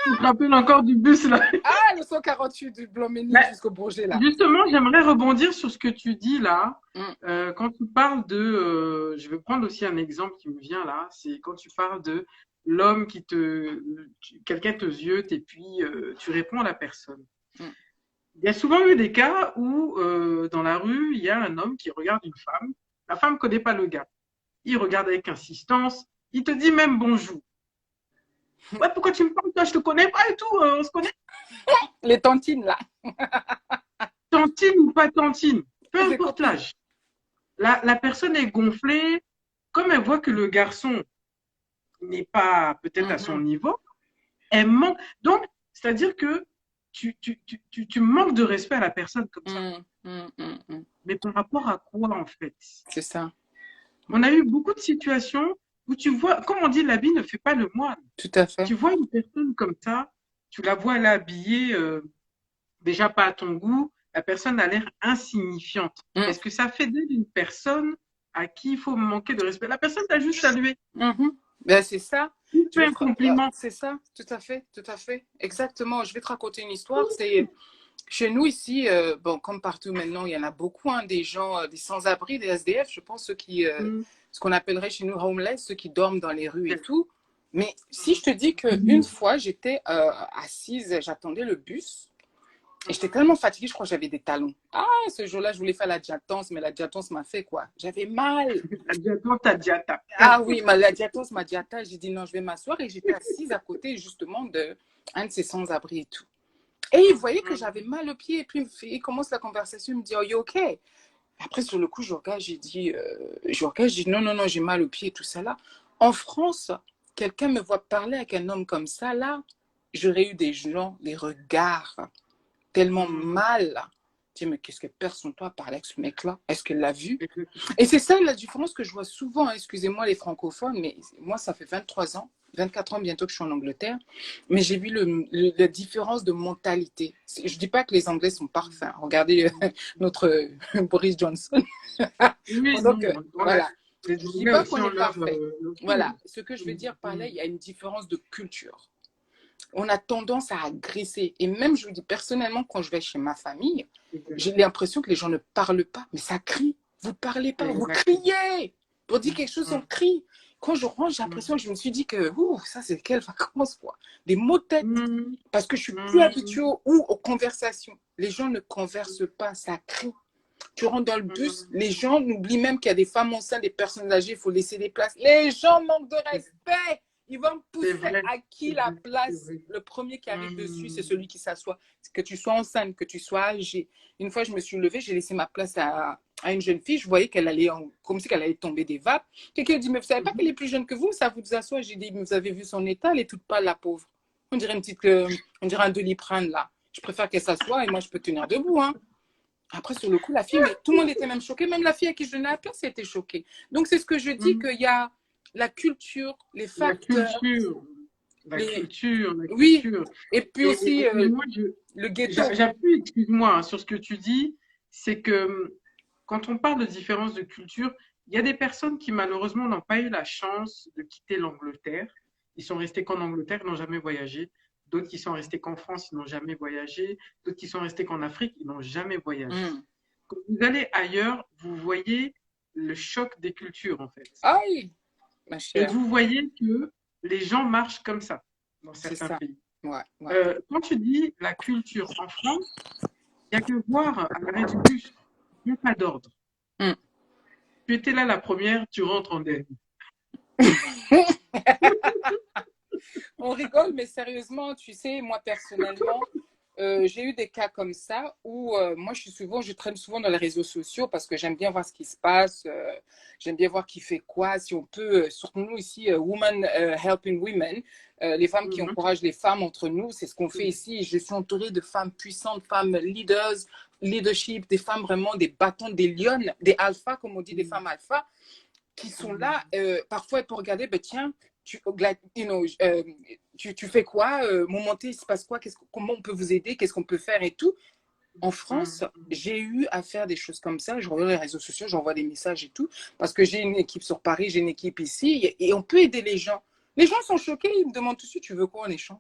Tu te rappelles encore du bus là? Ah, le 148 du Blanc-Ménil Mais jusqu'au Bourget, là. justement, j'aimerais rebondir sur ce que tu dis là. Mm, Quand tu parles de, je vais prendre aussi un exemple qui me vient là, c'est quand tu parles de l'homme quelqu'un te ziote et puis tu réponds à la personne. mm, Il y a souvent eu des cas où dans la rue, il y a un homme qui regarde une femme. La femme connaît pas le gars. Il regarde avec insistance. Il te dit même bonjour. Ouais, pourquoi tu me parles? Toi, je te connais pas et tout. On se connaît. Les tantines, là. Tantine ou pas tantine, peu Les importe copines. l'âge. La personne est gonflée. Comme elle voit que le garçon n'est pas peut-être à son Mhm. niveau, elle manque. Donc, c'est-à-dire que tu manques de respect à la personne comme ça. Mm, mm, mm, mm. Mais par rapport à quoi, en fait? C'est ça. On a eu beaucoup de situations où tu vois, comme on dit, l'habit ne fait pas le moine. Tout à fait. Tu vois une personne comme ça, tu la vois là habillée, déjà pas à ton goût, la personne a l'air insignifiante. Mm, Est-ce que ça fait d'elle une personne à qui il faut manquer de respect? La personne t'a juste salué, mhm. Ben, c'est ça. tu fais un compliment. C'est ça, tout à fait, tout à fait. Exactement. Je vais te raconter une histoire. C'est chez nous ici, bon, comme partout maintenant, il y en a beaucoup, hein, des gens, des sans-abri, des SDF, je pense, Mm. ce qu'on appellerait chez nous homeless, ceux qui dorment dans les rues et tout. Mais si je te dis qu'une fois, j'étais assise, j'attendais le bus, et j'étais tellement fatiguée, je crois que j'avais des talons. Ah, ce jour-là, je voulais faire la diatance, mais la diatance m'a fait quoi? J'avais mal. Adiato, tadiata. Ah oui, la diatose m'a dit attends, j'ai dit non, je vais m'asseoir et j'étais assise à côté justement de un de ces sans-abri et tout. Et il voyait que j'avais mal au pied et puis il commence la conversation, il me dit oh, you okay? Après sur le coup, je regarde, j'ai dit non, non, non, j'ai mal au pied et tout ça là. En France, quelqu'un me voit parler avec un homme comme ça là, j'aurais eu des gens, des regards tellement mal. Je dis mais qu'est-ce que personne toi parler avec ce mec-là? Est-ce qu'elle l'a vu? Et c'est ça la différence que je vois souvent, hein. Excusez-moi les francophones, mais moi ça fait 23 ans, 24 ans bientôt que je suis en Angleterre, mais j'ai vu la différence de mentalité. Je ne dis pas que les Anglais sont parfaits. Regardez notre Boris Johnson. Oui, Donc, non, voilà. les Je ne dis Anglais pas aussi qu'on ont est parfait. leur Voilà. chose. Ce que je veux dire par là, Mm. il y a une différence de culture. On a tendance à agresser. Et même, je vous dis personnellement, quand je vais chez ma famille, j'ai l'impression que les gens ne parlent pas, mais ça crie. Vous ne parlez pas, vous Exactement. criez. Pour dire quelque chose, on Mm. crie. Quand je rentre, j'ai l'impression que je me suis dit que ça, c'est quelle vacances, quoi. Des mots de tête. Mm. Parce que je suis plus Mm. habituée aux conversations. Les gens ne conversent pas, ça crie. Tu rentres dans le bus, Mm. les gens n'oublient même qu'il y a des femmes enceintes, des personnes âgées, il faut laisser des places. Les gens manquent de respect. Ils vont me C'est pousser vrai, à qui c'est la vrai, c'est place. vrai. Le premier qui arrive dessus, c'est Mm. celui qui s'assoit. Que tu sois enceinte, que tu sois âgée. Une fois, je me suis levée, j'ai laissé ma place à une jeune fille. Je voyais qu'elle allait, comme si qu'elle allait tomber des vapes. Quelqu'un dit, mais vous savez pas qu'elle est plus jeune que vous, ça vous assoit. J'ai dit, mais vous avez vu son état, elle est toute pâle, la pauvre. On dirait on dirait un Doliprane, là. Je préfère qu'elle s'assoie et moi, je peux tenir debout, hein. Après, sur le coup, la fille, mais tout le monde était même choqué. Même la fille à qui je donnais la place était choquée. Donc, c'est ce que je dis, Mm. qu'il y a la culture, les La facteurs, culture, la les... culture, la Oui. culture. Et puis aussi, Et moi, le ghetto. j'appuie, excuse-moi, hein, sur ce que tu dis, c'est que quand on parle de différence de culture, il y a des personnes qui malheureusement n'ont pas eu la chance de quitter l'Angleterre. Ils sont restés qu'en Angleterre, ils n'ont jamais voyagé. D'autres qui sont restés qu'en France, ils n'ont jamais voyagé. D'autres qui sont restés qu'en Afrique, ils n'ont jamais voyagé. Mm. Quand vous allez ailleurs, vous voyez le choc des cultures, en fait. Aïe, ma Et chère, vous voyez que les gens marchent comme ça dans c'est certains ça. pays. Ouais, ouais. Quand tu dis la culture en France, il n'y a que voir à l'arrêt du bus. Il n'y a pas d'ordre. Mm. Tu étais là la première, tu rentres en dernier. On rigole, mais sérieusement, tu sais, moi personnellement, j'ai eu des cas comme ça où moi je traîne souvent dans les réseaux sociaux parce que j'aime bien voir ce qui se passe, j'aime bien voir qui fait quoi, si on peut, surtout nous ici, Women Helping Women, les femmes qui Mhm. encouragent les femmes entre nous, c'est ce qu'on fait ici. Je suis entourée de femmes puissantes, femmes leaders, leadership, des femmes vraiment des bâtons, des lionnes, des alphas, comme on dit, des femmes alphas. qui sont là. Parfois, pour regarder, ben, tiens, tu fais quoi? Mon montée, il se passe quoi? Comment on peut vous aider? Qu'est-ce qu'on peut faire et tout? En France, j'ai eu à faire des choses comme ça. Je regarde les réseaux sociaux, j'envoie des messages et tout, parce que j'ai une équipe sur Paris, j'ai une équipe ici, et on peut aider les gens. Les gens sont choqués, ils me demandent tout de suite, tu veux quoi en échange?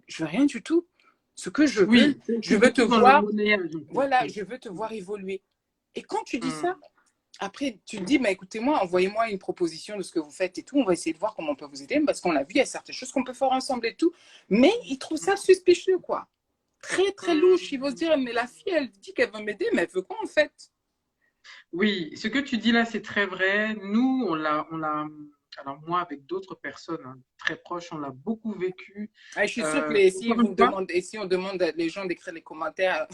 Je veux rien du tout. Ce que Oui, je c'est veux te beaucoup dans le voir, monnayage, en fait. voilà, Oui. je veux te voir évoluer. Et quand tu dis Hum, ça, après, tu te dis, mais écoutez-moi, envoyez-moi une proposition de ce que vous faites et tout. On va essayer de voir comment on peut vous aider parce qu'on a vu, il y a certaines choses qu'on peut faire ensemble et tout. Mais ils trouvent ça suspicieux, quoi. Très, très louche. Ils vont se hum. dire, mais la fille, elle dit qu'elle veut m'aider, mais elle veut quoi en fait? Oui, ce que tu dis là, c'est très vrai. Nous, alors moi, avec d'autres personnes hein, très proches, on l'a beaucoup vécu. Ah, je suis sûre que les, si, Encore vous une me fois, demandez, si on demande les gens d'écrire les commentaires,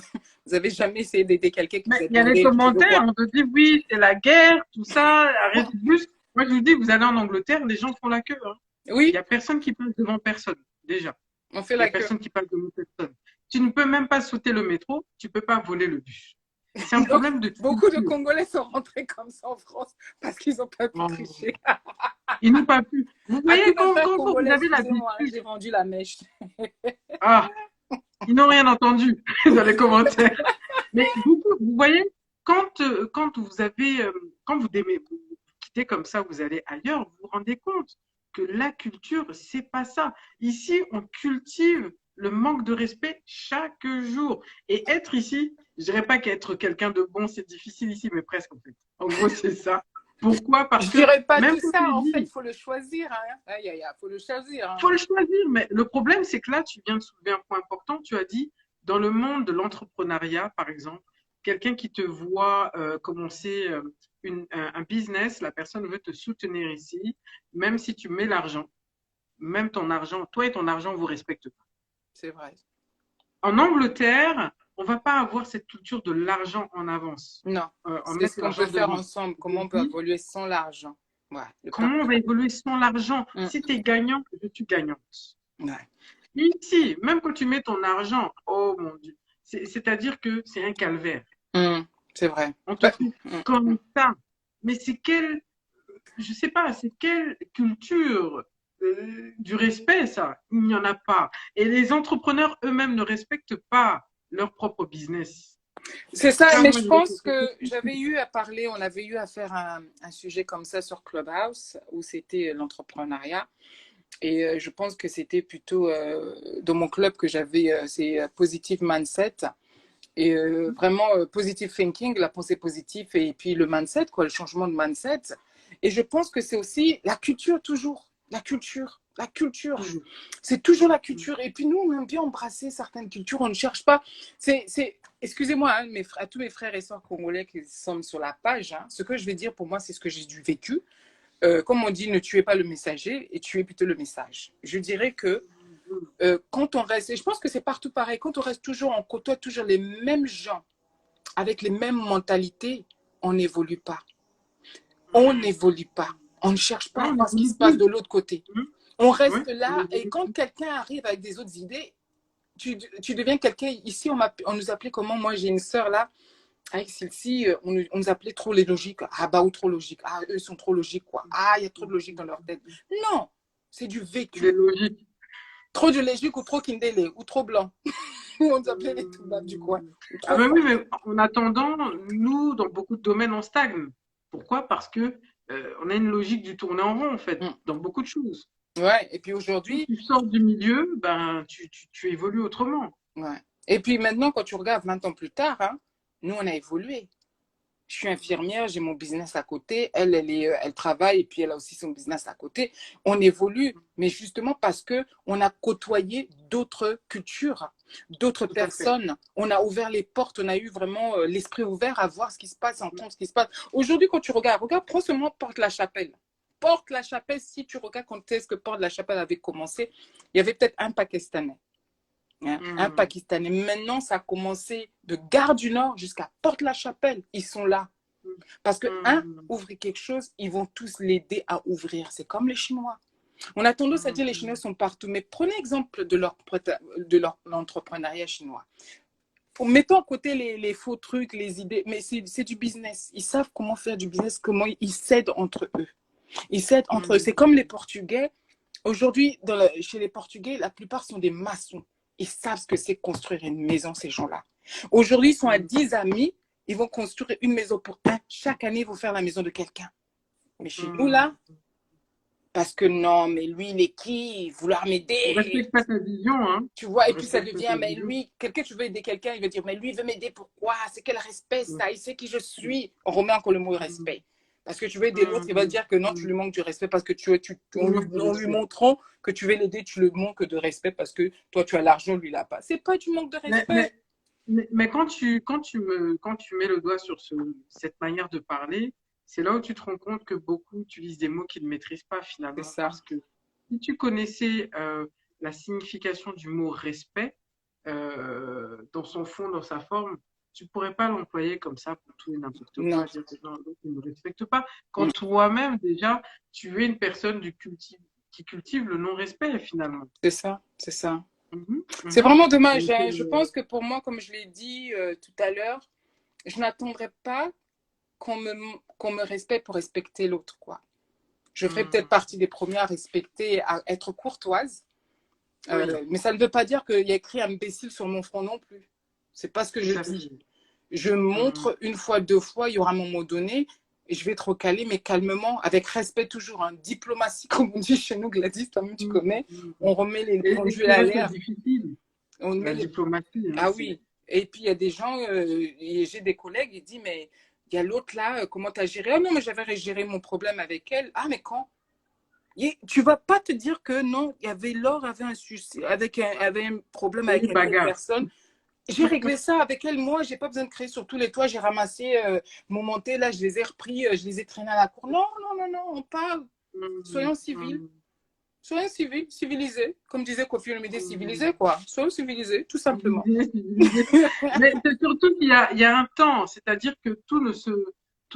vous n'avez jamais essayé d'aider quelqu'un qui mais vous a il y a les demandé, tu veux commentaires, quoi? on te dit oui, c'est la guerre, tout ça, arrête juste. Moi, je vous dis, vous allez en Angleterre, les gens font la queue. Hein. Il Oui, y a personne qui passe devant personne, déjà. on fait Il y a la queue. personne qui passe devant personne. Tu ne peux même pas sauter le métro, tu peux pas voler le bus. C'est un Donc, problème de beaucoup de culture. Congolais sont rentrés comme ça en France parce qu'ils n'ont pas pu Oh, tricher. ils n'ont pas pu. Vous À tous voyez, mes frères quand vous congolais, avez excusez-moi, l'habitude, j'ai vendu la mèche. ah, ils n'ont rien entendu dans les commentaires. Mais vous voyez, quand vous avez, quand vous quittez comme ça, vous allez ailleurs, vous vous rendez compte que la culture, c'est pas ça. Ici, on cultive le manque de respect chaque jour. Et être ici, je dirais pas qu'être quelqu'un de bon, c'est difficile ici, mais presque en fait. En gros, c'est ça. Pourquoi? Parce Je que dirais pas même tout quand ça, tu en fait, il dis, faut le choisir. Hein. Aïe, aïe, aïe, faut le choisir. Hein. faut le choisir, mais le problème, c'est que là, tu viens de soulever un point important. Tu as dit, dans le monde de l'entrepreneuriat, par exemple, quelqu'un qui te voit commencer un business, la personne veut te soutenir ici, même si tu mets l'argent, même ton argent, toi et ton argent vous respectent pas. C'est vrai. En Angleterre, on va pas avoir cette culture de l'argent en avance. Non, On c'est met ce qu'on peut l'argent faire devant. ensemble. Je Comment on peut dis, évoluer sans l'argent. Ouais, le comment on va partage. évoluer sans l'argent? Si tu es gagnant, je suis gagnante. Ouais. Ici, même quand tu mets ton argent, oh mon Dieu, c'est-à-dire que c'est un calvaire. Mm, c'est vrai. On te Ouais. fait Mm, mm. comme ça. Mais c'est quelle, je sais pas, c'est quelle culture du respect, ça? Il n'y en a pas. Et les entrepreneurs eux-mêmes ne respectent pas leur propre business. C'est ça, Ça, mais moi, je je le pense fais. que j'avais eu à parler, on avait eu à faire un sujet comme ça sur Clubhouse, où c'était l'entrepreneuriat. Et je pense que c'était plutôt dans mon club que j'avais, c'est Positive Mindset. Et vraiment, positive thinking, la pensée positive, et puis le mindset, quoi, le changement de mindset. Et je pense que c'est aussi la culture, toujours. La culture. La culture. Toujours. C'est toujours la culture. Et puis nous, on aime bien embrasser certaines cultures. On ne cherche pas. Excusez-moi, hein, à tous mes frères et sœurs congolais qui sont sur la page, hein, ce que je vais dire pour moi, c'est ce que j'ai du vécu. Comme on dit, ne tuez pas le messager et tuez plutôt le message. Je dirais que quand on reste, et je pense que c'est partout pareil, quand on reste toujours, on côtoie toujours les mêmes gens avec les mêmes mentalités, on n'évolue pas. On n'évolue pas. On ne cherche pas Non, à on voir ce qui n'évolue se passe plus. de l'autre côté. Hein. On Ouais, reste on là et n'évolue quand plus. quelqu'un arrive avec des autres idées, tu deviens quelqu'un. Ici, on nous appelait comment? Moi, j'ai une sœur là, avec celle-ci, on nous appelait trop les logiques. Ah bah, ou trop logique. Ah, eux sont trop logiques, quoi. Ah, il y a trop de logique dans leur tête. Non, c'est du Il est vécu. logique. Trop de logique ou trop kindélé ou trop blanc. On nous appelait les toubabs du coin. Ou Ah trop ben oui, fort. mais en attendant, nous, dans beaucoup de domaines, on stagne. Pourquoi? Parce que on a une logique du tourner en rond, en fait, Mm. dans beaucoup de choses. Ouais, et puis Quand aujourd'hui, tu sors du milieu, ben, tu évolues autrement. ouais. Et puis maintenant, quand tu regardes 20 ans plus tard, hein, nous, on a évolué. Je suis infirmière, j'ai mon business à côté. Elle travaille et puis elle a aussi son business à côté. On évolue, mais justement parce que on a côtoyé d'autres cultures, d'autres Tout à fait. personnes. On a ouvert les portes, on a eu vraiment l'esprit ouvert à voir ce qui se passe, à entendre ce qui se passe. Aujourd'hui, quand tu regarde, prends seulement Porte-la-Chapelle. Porte-la-Chapelle, si tu regardes quand est-ce que Porte-la-Chapelle avait commencé, il y avait peut-être un Pakistanais. Hein, un Hum, Pakistanais. Maintenant, ça a commencé de Gare du Nord jusqu'à Porte-la-Chapelle. Ils sont là. Parce que, un, hum, ouvre quelque chose, ils vont tous l'aider à ouvrir. C'est comme les Chinois. On a tendance à dire que les Chinois hum. sont partout, mais prenez exemple de l'entrepreneuriat chinois. Mettons à côté les faux trucs, les idées, mais c'est du business. Ils savent comment faire du business, comment ils s'aident entre eux. Ils s'aident entre eux. C'est comme les Portugais. Aujourd'hui, chez les Portugais, la plupart sont des maçons. Ils savent ce que c'est construire une maison, ces gens-là. Aujourd'hui, ils sont à 10 amis. Ils vont construire une maison pour un. Chaque année, ils vont faire la maison de quelqu'un. Mais chez nous, là, parce que non, mais lui, il est qui? Vouloir On m'aider. respecte pas ta vision, hein. Tu vois, et On puis ça respecte pas devient, ta mais vision. lui, quelqu'un, tu veux aider quelqu'un, il va dire, mais lui, il veut m'aider, pourquoi? C'est quel respect ça? Il sait qui je suis. On remet encore le mot respect. Parce que tu veux aider l'autre, il va dire que non, tu lui manques du respect parce que en lui montrant que tu veux l'aider, tu lui manques de respect parce que toi, tu as l'argent, lui, il n'a pas. C'est pas du manque de respect. Mais quand tu mets le doigt sur cette manière de parler, c'est là où tu te rends compte que beaucoup utilisent des mots qu'ils ne maîtrisent pas C'est finalement. ça. Parce que si tu connaissais la signification du mot respect dans son fond, dans sa forme, tu ne pourrais pas l'employer comme ça pour tout et n'importe Non. quoi, dire que non, l'autre ne me respecte pas. Quand toi-même, déjà, tu es une personne qui cultive le non-respect finalement. C'est ça, c'est ça. Mhm, C'est mhm. vraiment dommage. Donc, Hein. Je pense que pour moi, comme je l'ai dit tout à l'heure, je n'attendrai pas qu'on me respecte pour respecter l'autre, quoi. Je ferai peut-être partie des premières à respecter, à être courtoise. oui, Mais ça ne veut pas dire qu'il y a écrit imbécile sur mon front non plus. C'est pas ce que tout je à fait. dis. Je montre une fois, deux fois, il y aura un moment donné, et je vais être recalée, mais calmement, avec respect toujours, hein. Diplomatie, comme on dit chez nous, Gladys, toi-même tu connais. On remet les Et pendules c'est à vrai que c'est l'air. difficile, On la met les... diplomatie. Hein, Ah oui. Et puis il y a des gens, et j'ai des collègues, ils disent, mais il y a l'autre là, comment tu as géré? Ah non, mais j'avais géré mon problème avec elle. Ah, mais quand? Tu vas pas te dire que non, il y avait Laure avait un souci, avait un problème Il y a avec eu une telle bagarre. personne. J'ai réglé ça avec elle. Moi, j'ai pas besoin de crier sur tous les toits. J'ai ramassé mon manteau là, je les ai repris, je les ai traînés à la cour. Non, non, non, non, on parle. Soyons civils. Soyons civils, civilisés. Comme disait Kofi Olomide, civilisés, quoi. Soyons civilisés, tout simplement. Mais c'est surtout il y a un temps, c'est-à-dire que tout ne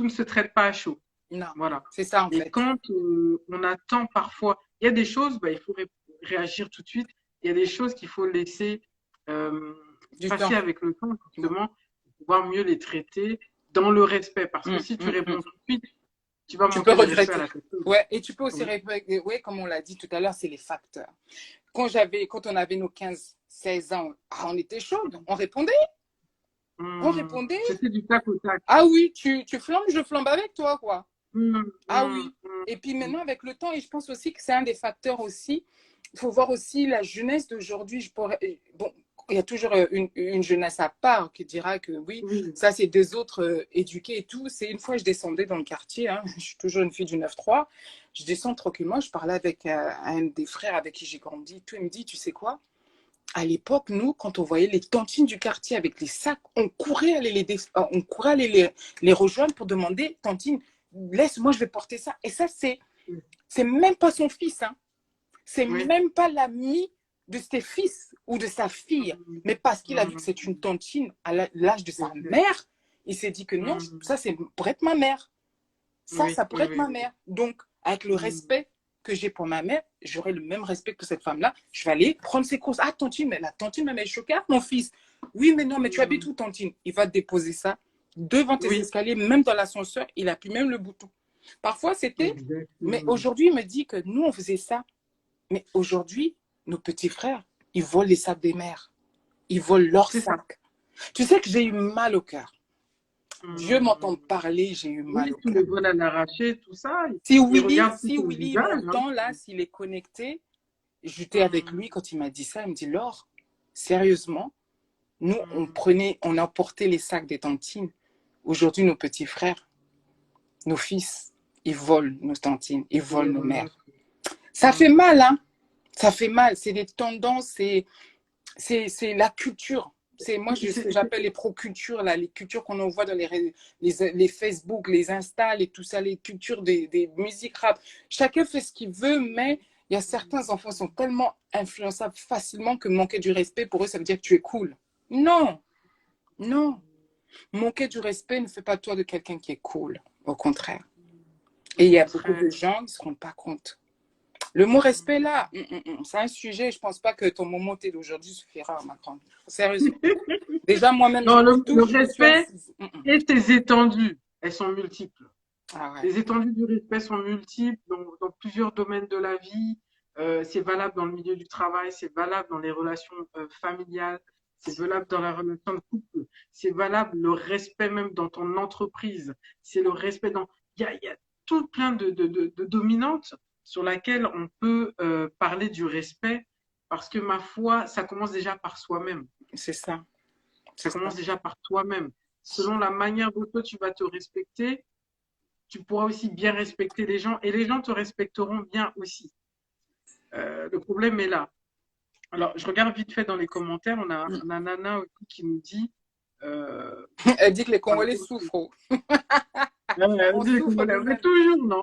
se traite pas à chaud. Non, Voilà. c'est ça en Et fait. quand on attend parfois, il y a des choses, bah, il faut réagir tout de suite. Il y a des choses qu'il faut laisser Du passer temps. avec le temps, justement, pour pouvoir mieux les traiter dans le respect. Parce que si tu réponds tout de suite, tu vas Tu peux manquer de respect à regretter. la personne. Ouais, et tu peux aussi Oui. regretter, ouais, comme on l'a dit tout à l'heure, c'est les facteurs. Quand on avait nos 15, 16 ans, on était chaudes, on répondait. On répondait. C'était du tac au tac. Ah oui, tu flambes, je flambe avec toi, quoi. Ah oui. Et puis maintenant, avec le temps, et je pense aussi que c'est un des facteurs aussi, il faut voir aussi la jeunesse d'aujourd'hui. Bon, il y a toujours une jeunesse à part qui dira que oui, ça c'est des autres éduqués et tout. C'est une fois, je descendais dans le quartier, hein, je suis toujours une fille du 9-3, je descends tranquillement, je parlais avec un des frères avec qui j'ai grandi, tout, il me dit, tu sais quoi? À l'époque, nous, quand on voyait les tantines du quartier avec les sacs, on courait aller les rejoindre pour demander, tantine, laisse-moi, je vais porter ça. Et ça, c'est même pas son fils, hein. C'est même pas l'ami de ses fils ou de sa fille. Mais parce qu'il a vu que c'est une tantine à l'âge de sa mère, il s'est dit que non, ça, c'est pourrait être ma mère. Ça pourrait être ma mère. Donc, avec le respect que j'ai pour ma mère, j'aurai le même respect que cette femme-là. Je vais aller prendre ses courses. Ah, tantine, mais la tantine m'a choquée, mon fils. Oui, mais non, mais tu habites où, tantine? Il va déposer ça devant tes escaliers, même dans l'ascenseur. Il appuie même le bouton. Parfois, c'était... Mais aujourd'hui, il me dit que nous, on faisait ça. Mais aujourd'hui, nos petits frères, ils volent les sacs des mères. Ils volent leurs sacs. Tu sais que j'ai eu mal au cœur. Dieu m'entend parler, j'ai eu mal au cœur. Oui, tous les vols à l'arraché, tout ça. Si Willy m'entend là, s'il est connecté, j'étais avec lui quand il m'a dit ça. Il me dit, Laure, sérieusement, nous, on emportait les sacs des tantines. Aujourd'hui, nos petits frères, nos fils, ils volent nos tantines, ils volent nos mères. Ça fait mal, hein. Ça fait mal. C'est des tendances, c'est la culture. C'est moi ce que j'appelle les pro-cultures, là, les cultures qu'on envoie dans les Facebook, les Insta, et tout ça, les cultures des musiques rap. Chacun fait ce qu'il veut, mais il y a certains enfants qui sont tellement influençables facilement que manquer du respect, pour eux, ça veut dire que tu es cool. Non, non. Manquer du respect ne fait pas toi de quelqu'un qui est cool. Au contraire. Et il y a beaucoup de gens qui ne se rendent pas compte. Le mot respect, là, c'est un sujet, je ne pense pas que ton moment d'aujourd'hui suffira, ma grande. Sérieusement. Déjà, moi-même, non, le respect et tes étendues, elles sont multiples. Ah ouais. Les étendues du respect sont multiples dans plusieurs domaines de la vie. C'est valable dans le milieu du travail, c'est valable dans les relations familiales, c'est valable dans la relation de couple, c'est valable le respect même dans ton entreprise, c'est le respect dans... Il y a tout plein de dominantes sur laquelle on peut parler du respect parce que ma foi, ça commence déjà par soi-même. C'est ça. Ça C'est ça. commence déjà par toi-même. Selon la manière dont toi tu vas te respecter, tu pourras aussi bien respecter les gens et les gens te respecteront bien aussi. Le problème est là. Alors, je regarde vite fait dans les commentaires, on a Nana aussi qui nous dit. Euh, Elle dit que les par Congolais rapport souffrent. Oh. elle On dit les souffre Congolais, mais nous-mêmes. toujours, non.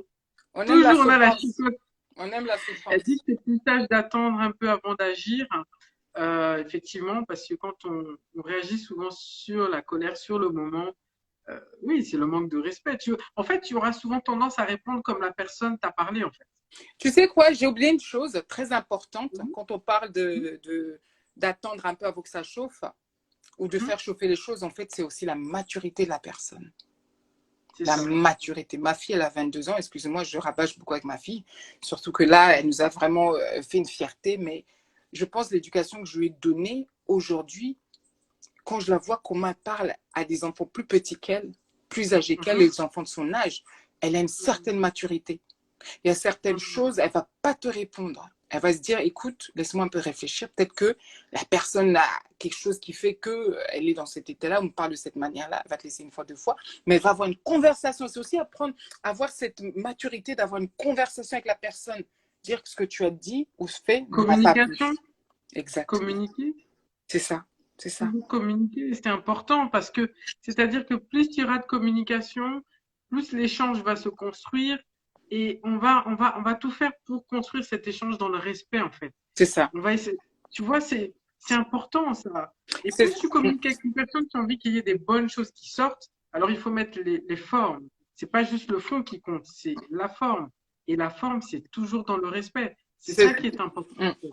On aime la Toujours, on a la souffrance. chicotte. On aime la Elle dit souffrance. que c'est plus sage d'attendre un peu avant d'agir. Effectivement, parce que quand on réagit souvent sur la colère, sur le moment, oui, c'est le manque de respect. En fait, tu auras souvent tendance à répondre comme la personne t'a parlé, en fait. Tu sais quoi, j'ai oublié une chose très importante Mhm, quand on parle d'attendre un peu avant que ça chauffe ou de mhm, faire chauffer les choses. En fait, c'est aussi la maturité de la personne. c'est La ça. maturité. Ma fille, elle a 22 ans. Excusez-moi, je rabâche beaucoup avec ma fille. Surtout que là, elle nous a vraiment fait une fierté. Mais je pense que l'éducation que je lui ai donnée aujourd'hui, quand je la vois comment elle parle à des enfants plus petits qu'elle, plus âgés qu'elle, Mhm, les enfants de son âge, elle a une certaine maturité. Il y a certaines mhm, choses, elle ne va pas te répondre. Elle va se dire, écoute, laisse-moi un peu réfléchir. Peut-être que la personne a quelque chose qui fait qu'elle est dans cet état-là, on me parle de cette manière-là, elle va te laisser une fois, deux fois, mais elle va avoir une conversation. C'est aussi apprendre à avoir cette maturité d'avoir une conversation avec la personne. Dire que ce que tu as dit ou fait ne va pas communication, plus. Exactement. communiquer, C'est ça. C'est ça. toujours communiquer, c'est important parce que c'est-à-dire que plus il y aura de communication, plus l'échange va se construire et on va tout faire pour construire cet échange dans le respect en fait. C'est ça. On va essayer, tu vois, c'est important ça. Et C'est plus tu communiques avec une personne qui a envie qu'il y ait des bonnes choses qui sortent, alors il faut mettre les formes. C'est pas juste le fond qui compte, c'est la forme. Et la forme, c'est toujours dans le respect. C'est ça qui est important en fait.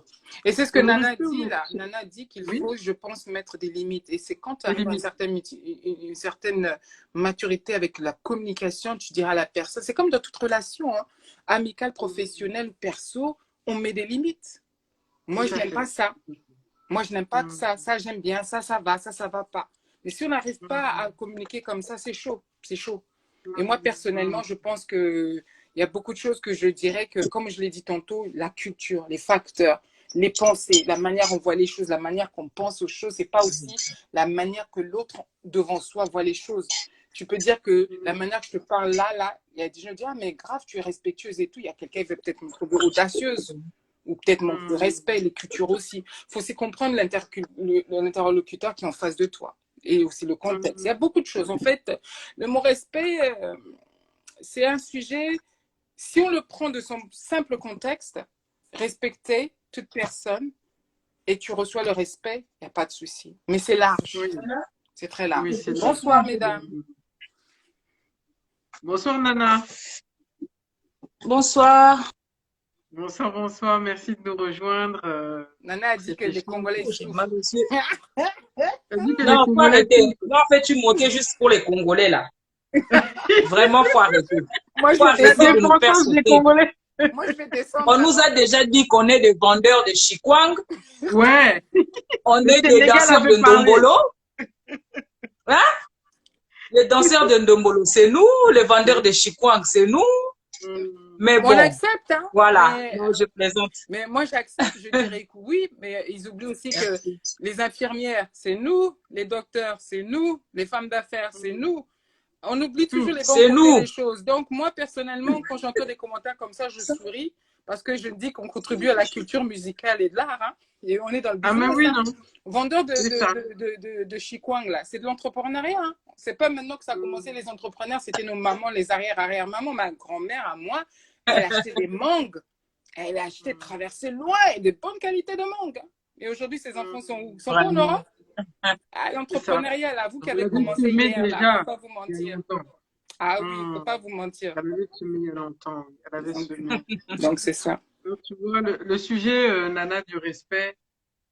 Et c'est ce que Dans le Nana respect, dit là. Nana dit qu'il oui, faut, je pense, mettre des limites. Et c'est quand tu des arrives à limites. une certaine maturité avec la communication, tu diras à la personne, c'est comme dans toute relation, hein, amicale, professionnelle, perso, on met des limites. Tout Moi, je à n'aime pas fait. ça. Moi, je n'aime pas Mm, ça. Ça, j'aime bien. Ça va. Ça va pas. Mais si on n'arrive pas à mm, communiquer comme ça, c'est chaud. C'est chaud. Et moi, mm, personnellement, mm, je pense que il y a beaucoup de choses que je dirais que, comme je l'ai dit tantôt, la culture, les facteurs, les pensées, la manière dont on voit les choses, la manière qu'on pense aux choses, c'est pas aussi la manière que l'autre devant soi voit les choses. Tu peux dire que la mm, manière que je te parle là, il y a des gens qui disent, ah, mais grave, tu es respectueuse et tout. Il y a quelqu'un qui veut peut-être me trouver audacieuse ou peut-être manque de mm, respect, l'écriture aussi. Il faut aussi comprendre l'interlocuteur qui est en face de toi et aussi le contexte. Il y a mm. beaucoup de choses. En fait, le mot respect, c'est un sujet, si on le prend de son simple contexte, respecter toute personne et tu reçois le respect, il n'y a pas de souci. Mais c'est large, Oui, c'est très oui, large. c'est là. Bonsoir, mesdames. Bonsoir Nana. Bonsoir. Bonsoir, bonsoir. Merci de nous rejoindre Nana a pour dit cet que les échange. Congolais J'ai mal souffrent. aux yeux. Elle dit que les Non, faut Congolais arrêter. souffrent. Là, en fait, tu montais juste pour les Congolais, là. Vraiment, faut arrêter. Moi, je Faut vais arrêter de Les nous descendre. faire pourcentages des sauter. Congolais. Moi, je vais descendre On nous maintenant. a déjà dit qu'on est des vendeurs de chikwang, Ouais, on le est des Sénégal danseurs avait de parlé. ndombolo. Hein? Les danseurs de ndombolo, c'est nous. Les vendeurs de chikwang, c'est nous. Mm, Mais On bon, accepte, hein, voilà. Non, je plaisante. mais moi j'accepte, je dirais que oui, mais ils oublient aussi que Merci. les infirmières, c'est nous, les docteurs, c'est nous, les femmes d'affaires, c'est mm, nous. On oublie toujours mm. les bons C'est côtés nous. des choses. Donc moi personnellement, quand j'entends des commentaires comme ça, je souris parce que je dis qu'on contribue à la culture musicale et de l'art, hein, et on est dans le Ah, mais business, oui, hein. non, Vendeur c'est ça. de chikwang, là, c'est de l'entrepreneuriat. Hein. C'est pas maintenant que ça a commencé, Mm, les entrepreneurs, c'était nos mamans, les arrière-arrière-mamans. Ma grand-mère, à moi, elle achetait des mangues. Elle a acheté, mm, traversé loin et de bonne qualité de mangue. Hein. Et aujourd'hui, ces enfants sont où? Ils sont pas en Vraiment. Europe? Ah, c'est ça. l'entrepreneuriat, là, vous qui Elle avez avait commencé semé hier, là, faut déjà pas vous il y a mentir. longtemps. Ah oui, faut Mm. pas vous mentir. Elle avait semé il y a longtemps. Elle avait Donc, semé. donc c'est ça. Donc, tu vois, le sujet, Nana, du respect,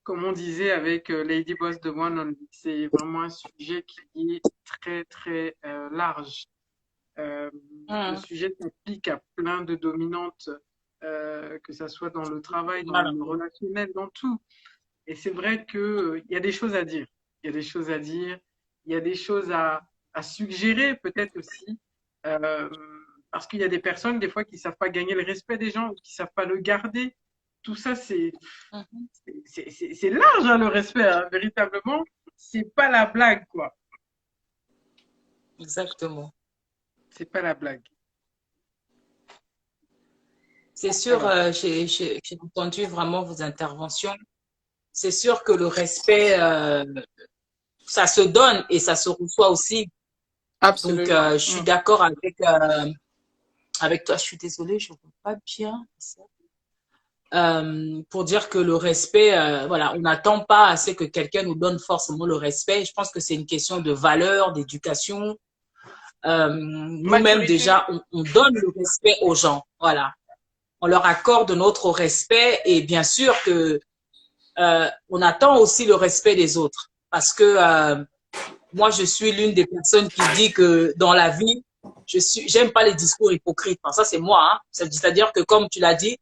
comme on disait avec Lady Boss de One, c'est vraiment un sujet qui est très, très large. Euh, le Hum, sujet s'applique à plein de dominantes, que ça soit dans le travail, dans voilà. le relationnel, dans tout. Et c'est vrai que, il y a des choses à dire. Il y a des choses à dire. Il y a des choses à suggérer peut-être aussi. Euh, Parce qu'il y a des personnes, des fois, qui savent pas gagner le respect des gens, ou qui savent pas le garder. Tout ça, Mhm. c'est large, hein, le respect, hein, véritablement. C'est pas la blague, quoi. Exactement. C'est pas la blague. C'est sûr, Alors, j'ai entendu vraiment vos interventions. C'est sûr que le respect, ça se donne et ça se reçoit aussi. Donc, Absolument. je suis d'accord avec toi. Je suis désolée, je ne vois pas bien. Pour dire que le respect, voilà, on n'attend pas à ce que quelqu'un nous donne forcément le respect. Je pense que c'est une question de valeur, d'éducation. Nous-mêmes, Maturité. déjà, on donne le respect aux gens. Voilà. On leur accorde notre respect et bien sûr que on attend aussi le respect des autres. Parce que moi, je suis l'une des personnes qui dit que dans la vie, j'aime pas les discours hypocrites. Enfin, ça, c'est moi. Hein. C'est-à-dire que, comme tu l'as dit,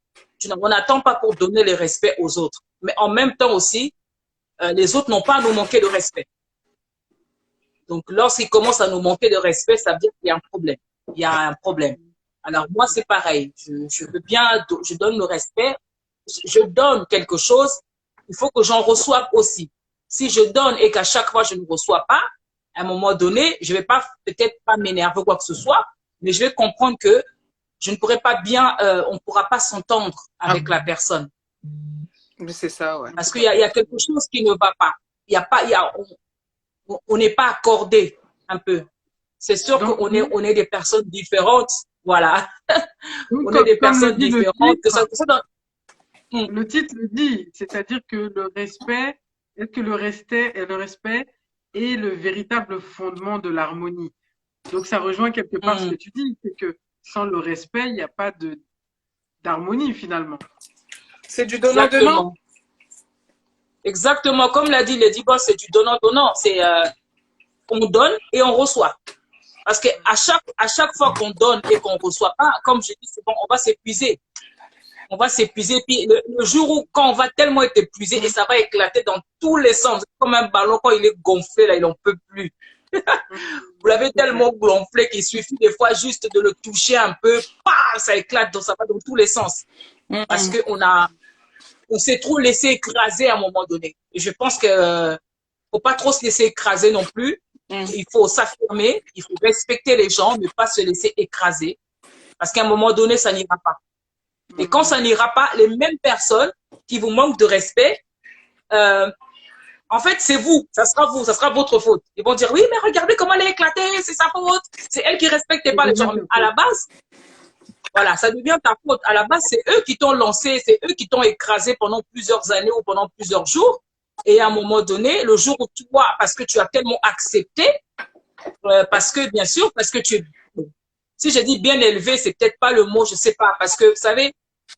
on n'attend pas pour donner le respect aux autres. Mais en même temps aussi, les autres n'ont pas à nous manquer de respect. Donc, lorsqu'ils commencent à nous manquer de respect, ça veut dire qu'il y a un problème. Il y a un problème. Alors, moi, c'est pareil. Je veux bien, je donne le respect. Je donne quelque chose. Il faut que j'en reçoive aussi. Si je donne et qu'à chaque fois, je ne reçois pas, à un moment donné, je vais pas, peut-être pas m'énerver ou quoi que ce soit, mais je vais comprendre que je ne pourrai pas bien, on ne pourra pas s'entendre ah, avec la personne. Mais c'est ça, ouais. Parce qu'il y a quelque chose qui ne va pas. Il y a pas, il y a, on n'est pas accordé un peu. C'est sûr donc, on est des personnes différentes. Voilà. donc, On est des comme le personnes dit le différentes. titre, Que ça dans... Hum, le titre le dit, c'est-à-dire que le respect, est-ce que le respect est le véritable fondement de l'harmonie. Donc ça rejoint quelque part ce que hum. tu dis, c'est que sans le respect, il n'y a pas de d'harmonie finalement. C'est du donnant-donnant. Exactement. Exactement. Comme l'a dit Lady Boss, c'est du donnant-donnant. C'est, on donne et on reçoit. Parce que à chaque fois qu'on donne et qu'on reçoit pas, comme je dis, c'est bon, on va s'épuiser. On va s'épuiser. Puis le jour où, quand on va tellement être épuisé et ça va éclater dans tous les sens, comme un ballon, quand il est gonflé, là, il n'en peut plus. Vous l'avez C'est vrai. tellement gonflé qu'il suffit des fois juste de le toucher un peu, pah, ça éclate, donc ça va dans tous les sens. Parce on s'est trop laissé écraser à un moment donné. Et je pense que faut pas trop se laisser écraser non plus. Il faut s'affirmer, il faut respecter les gens, mais pas se laisser écraser. Parce qu'à un moment donné, ça n'ira pas. Et quand ça n'ira pas, les mêmes personnes qui vous manquent de respect, euh, en fait, c'est vous, ça sera votre faute. Ils vont dire, oui, mais regardez comment elle est éclatée, c'est sa faute. C'est elle qui respectait Ça pas les devient gens. ta À faute. la base, voilà, ça devient ta faute. À la base, c'est eux qui t'ont lancé, c'est eux qui t'ont écrasé pendant plusieurs années ou pendant plusieurs jours. Et à un moment donné, le jour où toi, parce que tu as tellement accepté, parce que, bien sûr, parce que tu es, si je dis bien élevé, c'est peut-être pas le mot, je sais pas, parce que, vous savez,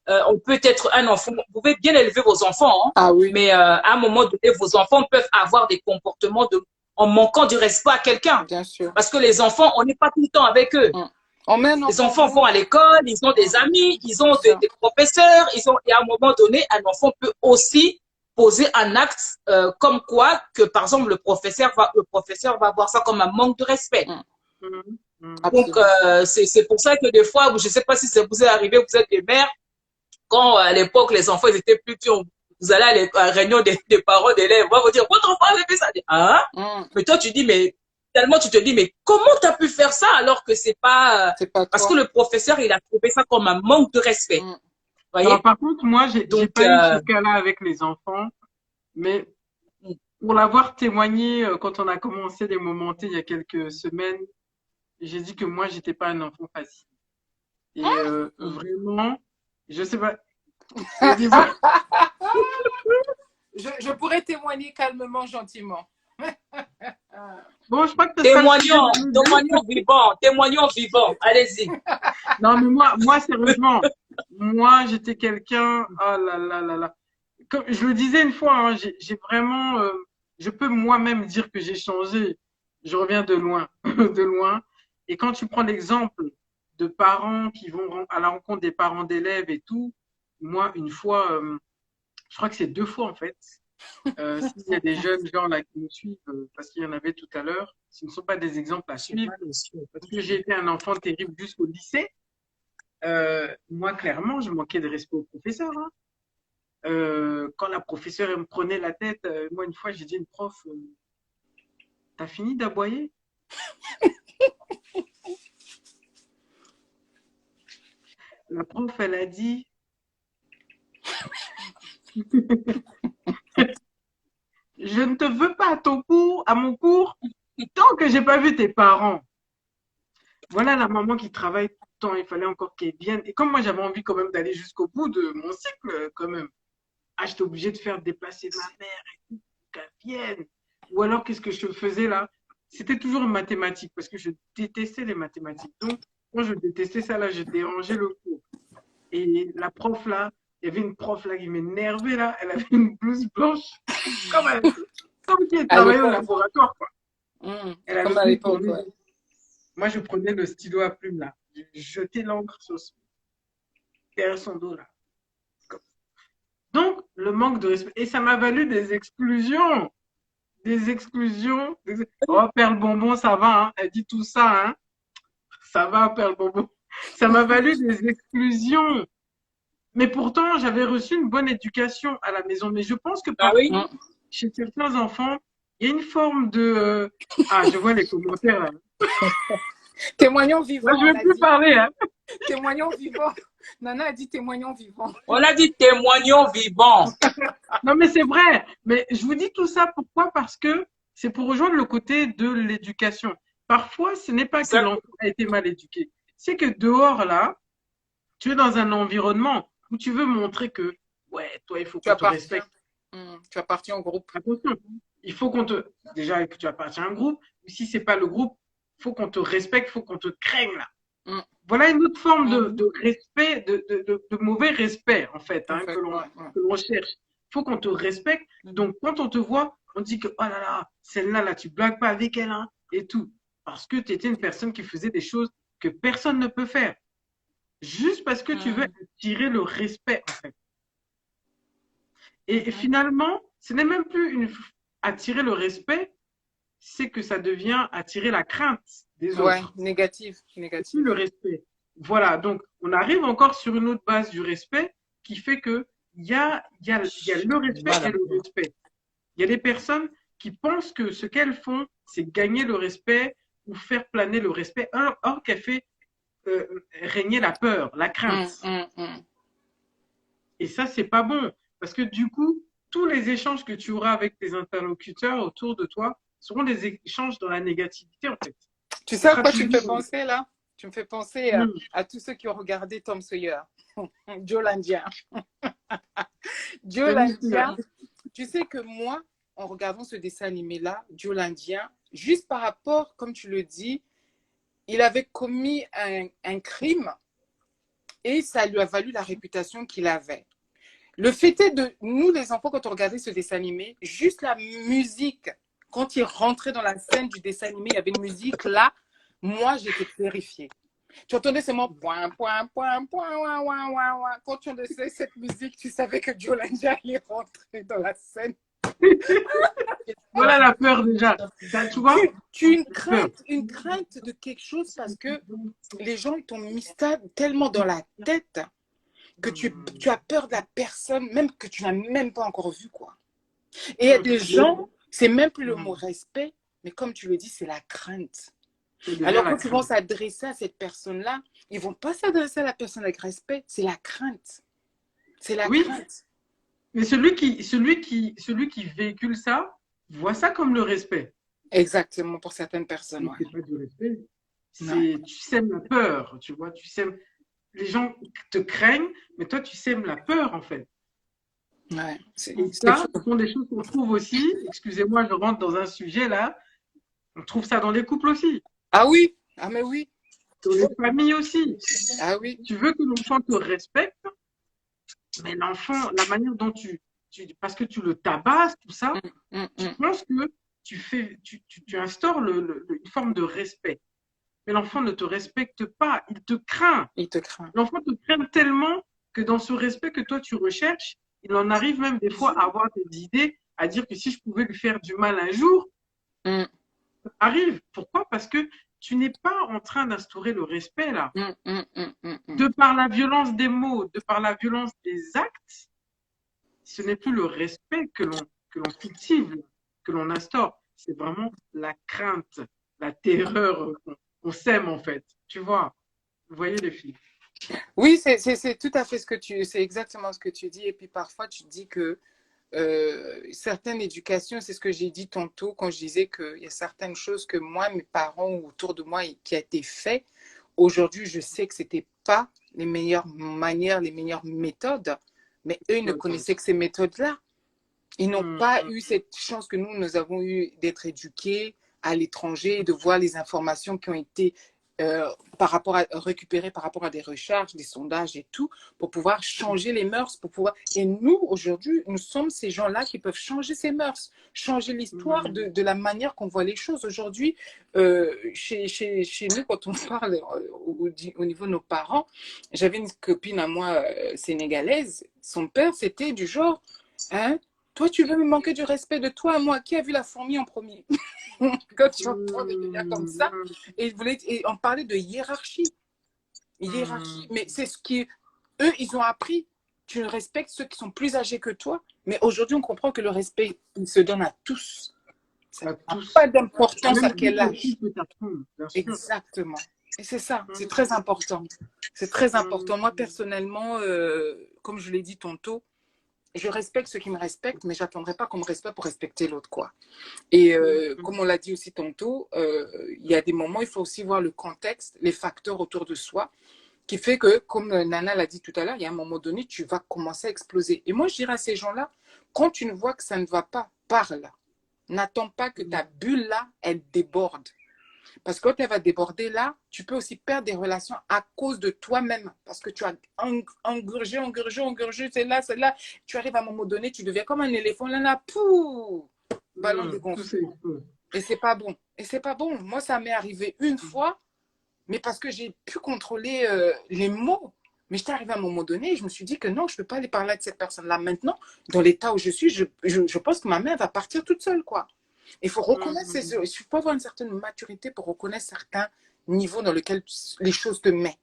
on peut être un enfant, vous pouvez bien élever vos enfants, hein, Ah oui, mais à un moment donné, vos enfants peuvent avoir des comportements en manquant du respect à quelqu'un. bien sûr. Parce que les enfants, on n'est pas tout le temps avec eux. On met un Les enfant enfants vont rouge. à l'école, ils ont des amis, ils ont Ça. des professeurs, et à un moment donné, un enfant peut aussi poser un acte comme quoi que, par exemple, le professeur va voir ça comme un manque de respect. Mhm. Mhm. Donc, Absolument. c'est pour ça que des fois, je ne sais pas si ça vous est arrivé, vous êtes des mères, quand à l'époque, les enfants ils étaient plus petits, vous allez à la réunion des parents d'élèves, on va vous dire, votre enfant a fait ça. Hein? Mais toi, tu dis, mais tellement tu te dis, mais comment tu as pu faire ça alors que c'est pas. C'est pas Parce que toi. le professeur, il a trouvé ça comme un manque de respect. Alors, Voyez? par contre, moi, j'ai Donc, pas eu ce cas-là avec les enfants, mais mm, pour l'avoir témoigné quand on a commencé les momenter il y a quelques semaines, j'ai dit que moi, j'étais pas un enfant facile. Et mm. vraiment, je sais pas, il y a des fois, Je pourrais témoigner calmement, gentiment. bon, je crois que ce sera le sujet Témoignons, d'un autre jour. témoignons vivants. Allez-y. Non, mais moi, sérieusement, moi, j'étais quelqu'un, ah là là là là. Comme je le disais une fois, hein, j'ai vraiment, je peux moi-même dire que j'ai changé. Je reviens de loin, de loin. Et quand tu prends l'exemple de parents qui vont à la rencontre des parents d'élèves et tout, moi, une fois, je crois que c'est 2 fois en fait. S'il y a des jeunes gens là qui me suivent, parce qu'il y en avait tout à l'heure, ce ne sont pas des exemples à suivre, parce que j'ai été un enfant terrible jusqu'au lycée. Moi, clairement, je manquais de respect au professeur. Hein. Quand la professeure elle me prenait la tête, moi, une fois, j'ai dit à une prof, t'as fini d'aboyer? La prof, elle a dit, je ne te veux pas à ton cours, à mon cours, tant que j'ai pas vu tes parents. Voilà la maman qui travaille tout le temps. Il fallait encore qu'elle vienne. Et comme moi, j'avais envie quand même d'aller jusqu'au bout de mon cycle, quand même. Ah, j'étais obligée de faire déplacer ma mère et tout, pour qu'elle vienne. Ou alors, qu'est-ce que je faisais là? C'était toujours en mathématiques, parce que je détestais les mathématiques. Donc, quand je détestais ça, là, je dérangeais le cours. Et la prof là, il y avait une prof là qui m'énervait là. Elle avait une blouse blanche, comme, comme qui À travaillait au l'époque. laboratoire, quoi. Elle avait Comme à mis l'époque, ouais. Moi, je prenais le stylo à plume là. Je jetais l'encre derrière son dos là. Donc, le manque de respect. Et ça m'a valu des exclusions. Des exclusions. Oh, Perle Bonbon, ça va, hein. Elle dit tout ça, hein. Ça va, Perle Bonbon. Ça m'a valu des exclusions. Mais pourtant, j'avais reçu une bonne éducation à la maison. Mais je pense que Ah oui? parfois, chez certains enfants, il y a une forme de... Ah, je vois les commentaires là. Témoignons vivants, Moi, je ne on vais a plus dit. parler, hein. Témoignons vivants. Nana a dit témoignons vivants. On a dit témoignons vivants. Non, mais c'est vrai. Mais je vous dis tout ça pourquoi? Parce que c'est pour rejoindre le côté de l'éducation. Parfois, ce n'est pas que Exact. l'enfant a été mal éduqué. C'est que dehors, là, tu es dans un environnement où tu veux montrer que, ouais, toi, il faut Tu qu'on te appartiens. respecte. Tu appartiens au groupe. Attention, il faut qu'on te. Déjà, que tu appartiens à un groupe. Si c'est pas le groupe, il faut qu'on te respecte, il faut qu'on te craigne, là. Mm. Voilà une autre forme Mm. de respect, de mauvais respect, en fait, En hein, fait, que l'on ouais. que l'on cherche. Il faut qu'on te respecte. Donc, quand on te voit, on dit que, oh là là, celle-là, là, tu blagues pas avec elle, hein, et tout. Parce que tu étais une personne qui faisait des choses que personne ne peut faire. Juste parce que tu veux attirer le respect, en fait. Et finalement, ce n'est même plus attirer le respect, c'est que ça devient attirer la crainte des Ouais, autres. négatif. Plus Négatif. le respect. Voilà, donc on arrive encore sur une autre base du respect qui fait que il y a le respect Voilà. et le respect. Il y a des personnes qui pensent que ce qu'elles font, c'est gagner le respect ou faire planer le respect, or qu'elle fait régner la peur, la crainte. Et ça, c'est pas bon. Parce que du coup, tous les échanges que tu auras avec tes interlocuteurs autour de toi seront des échanges dans la négativité, en fait. Tu sais à quoi tu me fais penser là? Tu me fais penser Mm. à tous ceux qui ont regardé Tom Sawyer. Joe l'Indien. Joe l'Indien. Tu sais que moi, en regardant ce dessin animé-là, Joe l'Indien, juste par rapport, comme tu le dis, il avait commis un crime et ça lui a valu la réputation qu'il avait. Le fait est de nous, les enfants, quand on regardait ce dessin animé, juste la musique, quand il rentrait dans la scène du dessin animé, il y avait une musique là, moi j'étais terrifiée. Tu entendais seulement point, point, point, point, ouin, ouin, ouin, ouin. Quand tu entendais cette musique, tu savais que Joe l'Indien allait rentrer dans la scène. Voilà la peur déjà. Tu vois? Tu as une crainte de quelque chose parce que les gens ils t'ont mis ça tellement dans la tête que tu as peur de la personne, même que tu n'as même pas encore vue, quoi. Et il y a des gens, c'est même plus le mot respect, mais comme tu le dis, c'est la crainte. Alors quand ils vont s'adresser à cette personne-là, ils ne vont pas s'adresser à la personne avec respect, c'est la crainte. C'est la crainte. Mais celui qui véhicule ça, voit ça comme le respect. Exactement, pour certaines personnes. Ouais. C'est pas du respect. Tu sèmes la peur, tu vois. Les gens te craignent, mais toi, tu sèmes la peur, en fait. Ouais, et ça, ce sont des choses qu'on trouve aussi. Excusez-moi, je rentre dans un sujet là. On trouve ça dans les couples aussi. Ah oui, ah mais oui. Dans les familles aussi. Ah oui. Tu veux que l'enfant te respecte, mais l'enfant, la manière dont parce que tu le tabasses, tout ça, tu penses que tu instaures une forme de respect. mais l'enfant ne te respecte pas, il te craint. Il te craint. L'enfant te craint tellement que dans ce respect que toi tu recherches, il en arrive même des fois à avoir des idées, à dire que si je pouvais lui faire du mal un jour, Mm, ça arrive. Pourquoi? Parce que tu n'es pas en train d'instaurer le respect là. mm, mm, mm, mm, mm. De par la violence des mots, de par la violence des actes, ce n'est plus le respect que l'on cultive, que l'on instaure. C'est vraiment la crainte, la terreur qu'on sème en fait. Tu vois? Vous voyez les filles? Oui, c'est tout à fait c'est exactement ce que tu dis. Et puis parfois, tu dis que certaines éducations, c'est ce que j'ai dit tantôt quand je disais qu'il y a certaines choses que moi, mes parents ou autour de moi, qui a été fait. Aujourd'hui, je sais que c'était pas les meilleures manières, les meilleures méthodes, mais eux, ils ne connaissaient que ces méthodes-là. Ils n'ont pas eu cette chance que nous avons eu d'être éduqués à l'étranger, de voir les informations qui ont été récupérées par rapport à des recherches, des sondages et tout, pour pouvoir changer les mœurs, pour pouvoir. Et nous, aujourd'hui, nous sommes ces gens-là qui peuvent changer ces mœurs, changer l'histoire de la manière qu'on voit les choses. Aujourd'hui, chez nous, quand on parle au niveau de nos parents, j'avais une copine à moi sénégalaise, son père, c'était du genre, hein, toi, tu veux me manquer du respect de toi à moi. Qui a vu la fourmi en premier? Quand tu entends des délires comme ça, et on parlait de hiérarchie. Hiérarchie, mais c'est ce qui, eux, ils ont appris. Tu respectes ceux qui sont plus âgés que toi. Mais aujourd'hui, on comprend que le respect, il se donne à tous. Ça n'a pas d'importance à quel âge. Exactement. Et c'est ça, c'est très important. C'est très important. Moi, personnellement, comme je l'ai dit tantôt, je respecte ceux qui me respectent, mais j'attendrai pas qu'on me respecte pour respecter l'autre, quoi. Et comme on l'a dit aussi tantôt, il y a des moments, il faut aussi voir le contexte, les facteurs autour de soi, qui fait que, comme Nana l'a dit tout à l'heure, il y a un moment donné, tu vas commencer à exploser. Et moi, je dirais à ces gens-là, quand tu ne vois que ça ne va pas, parle. N'attends pas que ta bulle là, elle déborde. Parce que quand elle va déborder là, tu peux aussi perdre des relations à cause de toi-même. Parce que tu as engurgé, c'est là. Tu arrives à un moment donné, tu deviens comme un éléphant, là, pouh, ballon dégonflé. Et c'est pas bon. Et c'est pas bon. Moi, ça m'est arrivé une fois, mais parce que j'ai pu contrôler les mots. Mais j'étais arrivée à un moment donné et je me suis dit que non, je ne peux pas aller parler de cette personne-là maintenant. Dans l'état où je suis, je pense que ma mère va partir toute seule, quoi. Il faut reconnaître il faut avoir une certaine maturité pour reconnaître certains niveaux dans lesquels les choses te mettent.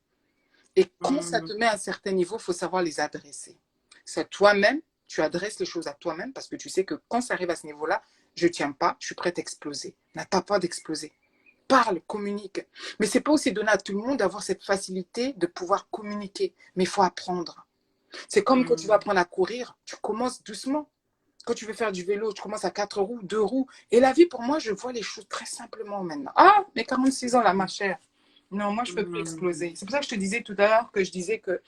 Et quand ça te met à un certain niveau, il faut savoir les adresser. C'est toi-même, tu adresses les choses à toi-même parce que tu sais que quand ça arrive à ce niveau-là, je ne tiens pas, je suis prête à exploser. N'as pas peur d'exploser. Parle, communique. Mais ce n'est pas aussi donné à tout le monde d'avoir cette facilité de pouvoir communiquer. Mais il faut apprendre. C'est comme quand tu vas apprendre à courir, tu commences doucement. Quand tu veux faire du vélo, tu commences à 4 roues, 2 roues. Et la vie, pour moi, je vois les choses très simplement maintenant. Ah, mais 46 ans là, ma chère. Non, moi, je ne peux plus exploser. C'est pour ça que je te disais tout à l'heure que je disais que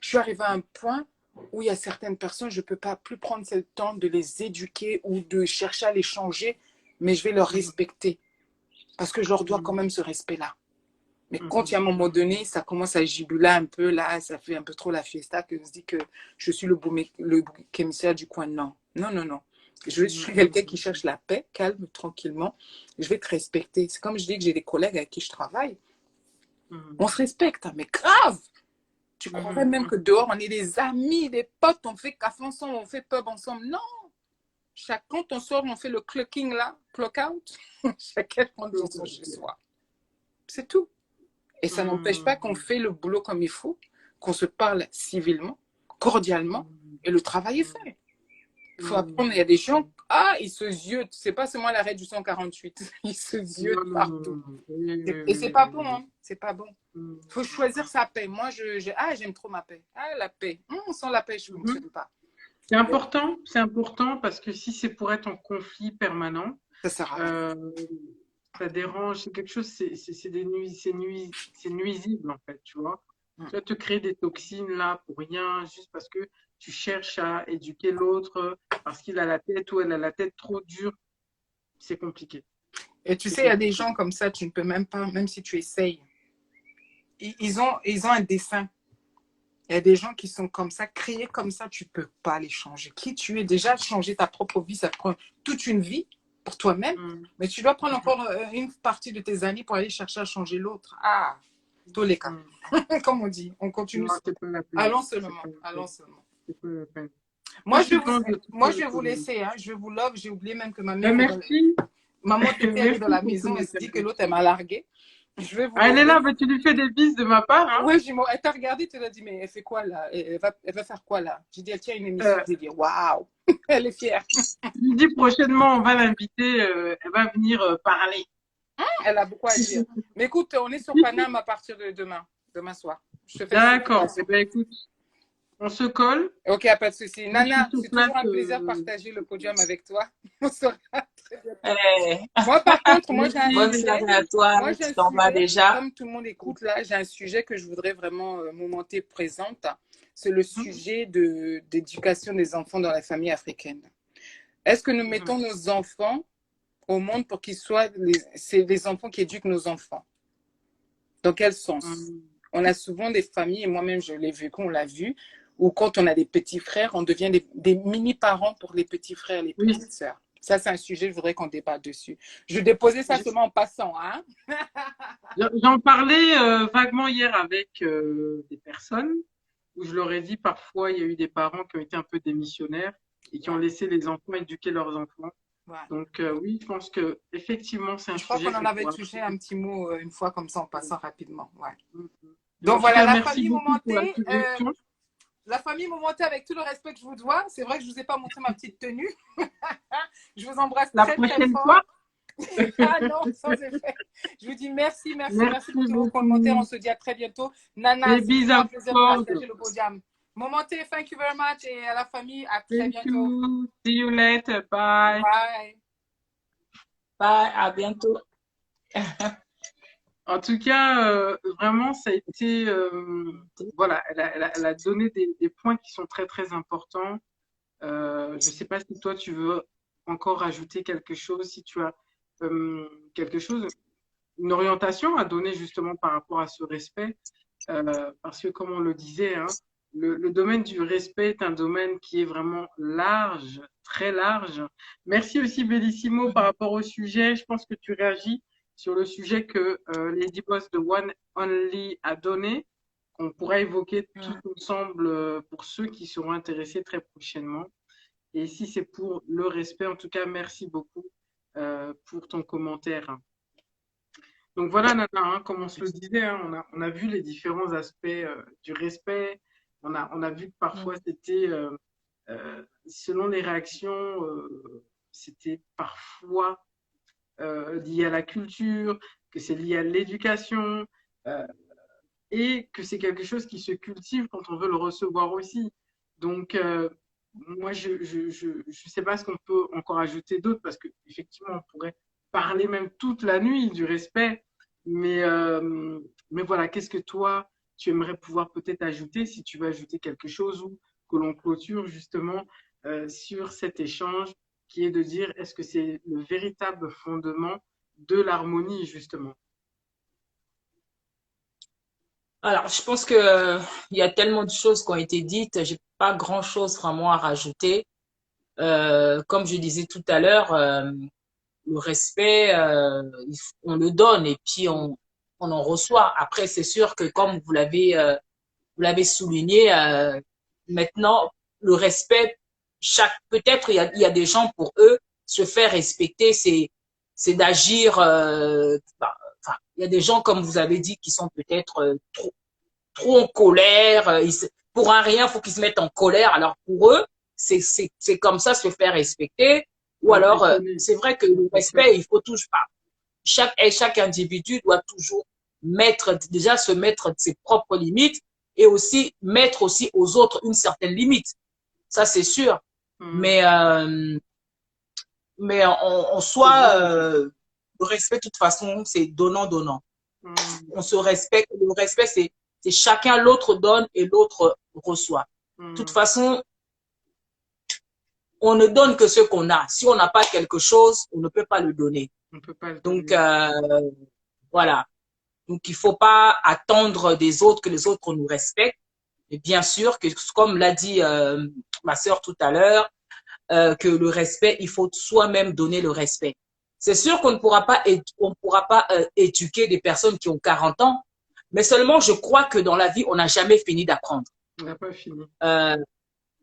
je suis arrivée à un point où il y a certaines personnes, je ne peux pas plus prendre le temps de les éduquer ou de chercher à les changer, mais je vais leur respecter. Parce que je leur dois quand même ce respect-là. Mais quand il y a un moment donné, ça commence à gibuler un peu, là, ça fait un peu trop la fiesta, que je se dis que je suis le bouc émissaire du coin. Non, non, non, non. Je suis quelqu'un qui cherche la paix, calme, tranquillement. Je vais te respecter. C'est comme je dis que j'ai des collègues avec qui je travaille. On se respecte, mais grave. Tu croirais même que dehors, on est des amis, des potes, on fait café ensemble, on fait pub ensemble. Non. Quand on sort, on fait le clocking là, clock out. Chacun rentre dans son chez soi. C'est tout. Et ça n'empêche pas qu'on fait le boulot comme il faut, qu'on se parle civilement, cordialement, et le travail est fait. Il faut apprendre, il y a des gens, ils se ziotent. C'est pas seulement l'arrêt du 148. Ils se ziotent partout. Et c'est pas bon, hein. C'est pas bon. Il faut choisir sa paix. Moi, j'aime trop ma paix. Ah, la paix. Sans la paix, je ne fonctionne pas. C'est important parce que si c'est pour être en conflit permanent, ça sert à rien. Ça dérange, c'est quelque chose, c'est nuisible en fait, tu vois. Tu vas te créer des toxines là pour rien, juste parce que tu cherches à éduquer l'autre, parce qu'il a la tête ou elle a la tête trop dure. C'est compliqué. Et tu sais, il y a des gens comme ça, tu ne peux même pas, même si tu essayes. Ils ont un dessin. Il y a des gens qui sont comme ça, créés comme ça, tu ne peux pas les changer. Qui tu es, déjà changer ta propre vie, ça prend toute une vie. pour toi-même. Mm. Mais tu dois prendre encore une partie de tes années pour aller chercher à changer l'autre. Ah, tous les cas. Comme on dit, on continue. Non, c'est pas la peine. Allons seulement. Allons seulement. C'est pas la peine. Moi, je vais vous laisser. Hein. Je vous love. J'ai oublié même que ma mère. Merci. Maman était dans la maison. Elle se dit que l'autre, elle m'a largué. Je vais vous elle est là, mais tu lui fais des bises de ma part. Hein. Oui, elle t'a regardé, tu l'as dit, mais elle fait quoi là? Elle va faire quoi là? J'ai dit, elle tient une émission. J'ai dit, waouh, elle est fière. Je lui dis prochainement, on va l'inviter, elle va venir parler. Elle a beaucoup à dire. Mais écoute, on est sur Paname à partir de demain soir. D'accord, eh ben, écoute, on se colle. Ok, pas de souci. Nana, c'est toujours un plaisir de partager le podium avec toi. On sera très bientôt. Moi, par contre, moi, j'ai un bonne soirée à toi. Moi, tu t'en vas déjà. Comme tout le monde écoute là, j'ai un sujet que je voudrais vraiment momenter présente. C'est le sujet d'éducation des enfants dans la famille africaine. Est-ce que nous mettons nos enfants au monde pour qu'ils soient les enfants qui éduquent nos enfants? Dans quel sens? On a souvent des familles, et moi-même je l'ai vu, qu'on l'a vu, où quand on a des petits frères, on devient des mini-parents pour les petits frères, les petites sœurs. Ça, c'est un sujet, je voudrais qu'on débatte dessus. Je vais déposer ça seulement en passant. Hein? J'en parlais vaguement hier avec des personnes, où je leur ai dit parfois, il y a eu des parents qui ont été un peu démissionnaires et qui ont laissé les enfants éduquer leurs enfants. Ouais. Donc oui, je pense que effectivement c'est un sujet. Je crois qu'on en avait touché un petit mot une fois comme ça en passant rapidement. Ouais. Donc voilà, la famille Momenté. La famille Momenté, avec tout le respect que je vous dois. C'est vrai que je ne vous ai pas montré ma petite tenue. Je vous embrasse très très fort. Ah non, sans effet. Je vous dis merci pour tous vos commentaires. On se dit à très bientôt. Nana, c'est un plaisir de partager le podium. Momenté, thank you very much. Et à la famille, à très bientôt. See you later. Bye. Bye. Bye, à bientôt. En tout cas, vraiment, ça a été, voilà, elle a donné des points qui sont très, très importants. Je ne sais pas si toi, tu veux encore ajouter quelque chose, si tu as quelque chose, une orientation à donner justement par rapport à ce respect. Parce que, comme on le disait, hein, le domaine du respect est un domaine qui est vraiment large, très large. Merci aussi, Bellissimo, par rapport au sujet. Je pense que tu réagis sur le sujet que Lady Boss de One Only a donné, qu'on pourra évoquer tout ensemble pour ceux qui seront intéressés très prochainement. Et si c'est pour le respect, en tout cas, merci beaucoup pour ton commentaire. Donc voilà, Nana, hein, comme on se le disait, hein, on a vu les différents aspects du respect. On a vu que parfois c'était, selon les réactions, c'était parfois lié à la culture, que c'est lié à l'éducation et que c'est quelque chose qui se cultive quand on veut le recevoir aussi. Donc, moi, je sais pas ce qu'on peut encore ajouter d'autre parce qu'effectivement, on pourrait parler même toute la nuit du respect. Mais voilà, qu'est-ce que toi, tu aimerais pouvoir peut-être ajouter si tu veux ajouter quelque chose ou que l'on clôture justement sur cet échange qui est de dire est-ce que c'est le véritable fondement de l'harmonie, justement? Alors, je pense que il y a tellement de choses qui ont été dites, j'ai pas grand-chose vraiment à rajouter. Comme je disais tout à l'heure, le respect, on le donne et puis on en reçoit. Après, c'est sûr que comme vous l'avez souligné, maintenant, le respect, peut-être il y a des gens pour eux, se faire respecter, c'est d'agir, enfin, il y a des gens, comme vous avez dit, qui sont peut-être trop en colère, pour un rien, faut qu'ils se mettent en colère. Alors pour eux, c'est comme ça, se faire respecter. Ou alors, c'est vrai que le respect, il faut toujours pas. Chaque individu doit toujours déjà se mettre ses propres limites et aussi mettre aussi aux autres une certaine limite. Ça, c'est sûr. Mais en soi, le respect, de toute façon, c'est donnant-donnant. On se respecte. Le respect, c'est chacun, l'autre donne et l'autre reçoit. De toute façon, on ne donne que ce qu'on a. Si on n'a pas quelque chose, on ne peut pas le donner. On peut pas le Donc, donner. voilà. Donc, il faut pas attendre des autres que les autres nous respectent. Et bien sûr que, comme l'a dit ma sœur tout à l'heure, que le respect, il faut soi-même donner le respect. C'est sûr qu'on ne pourra pas, éduquer des personnes qui ont 40 ans, mais seulement je crois que dans la vie, on n'a jamais fini d'apprendre. On n'a pas fini.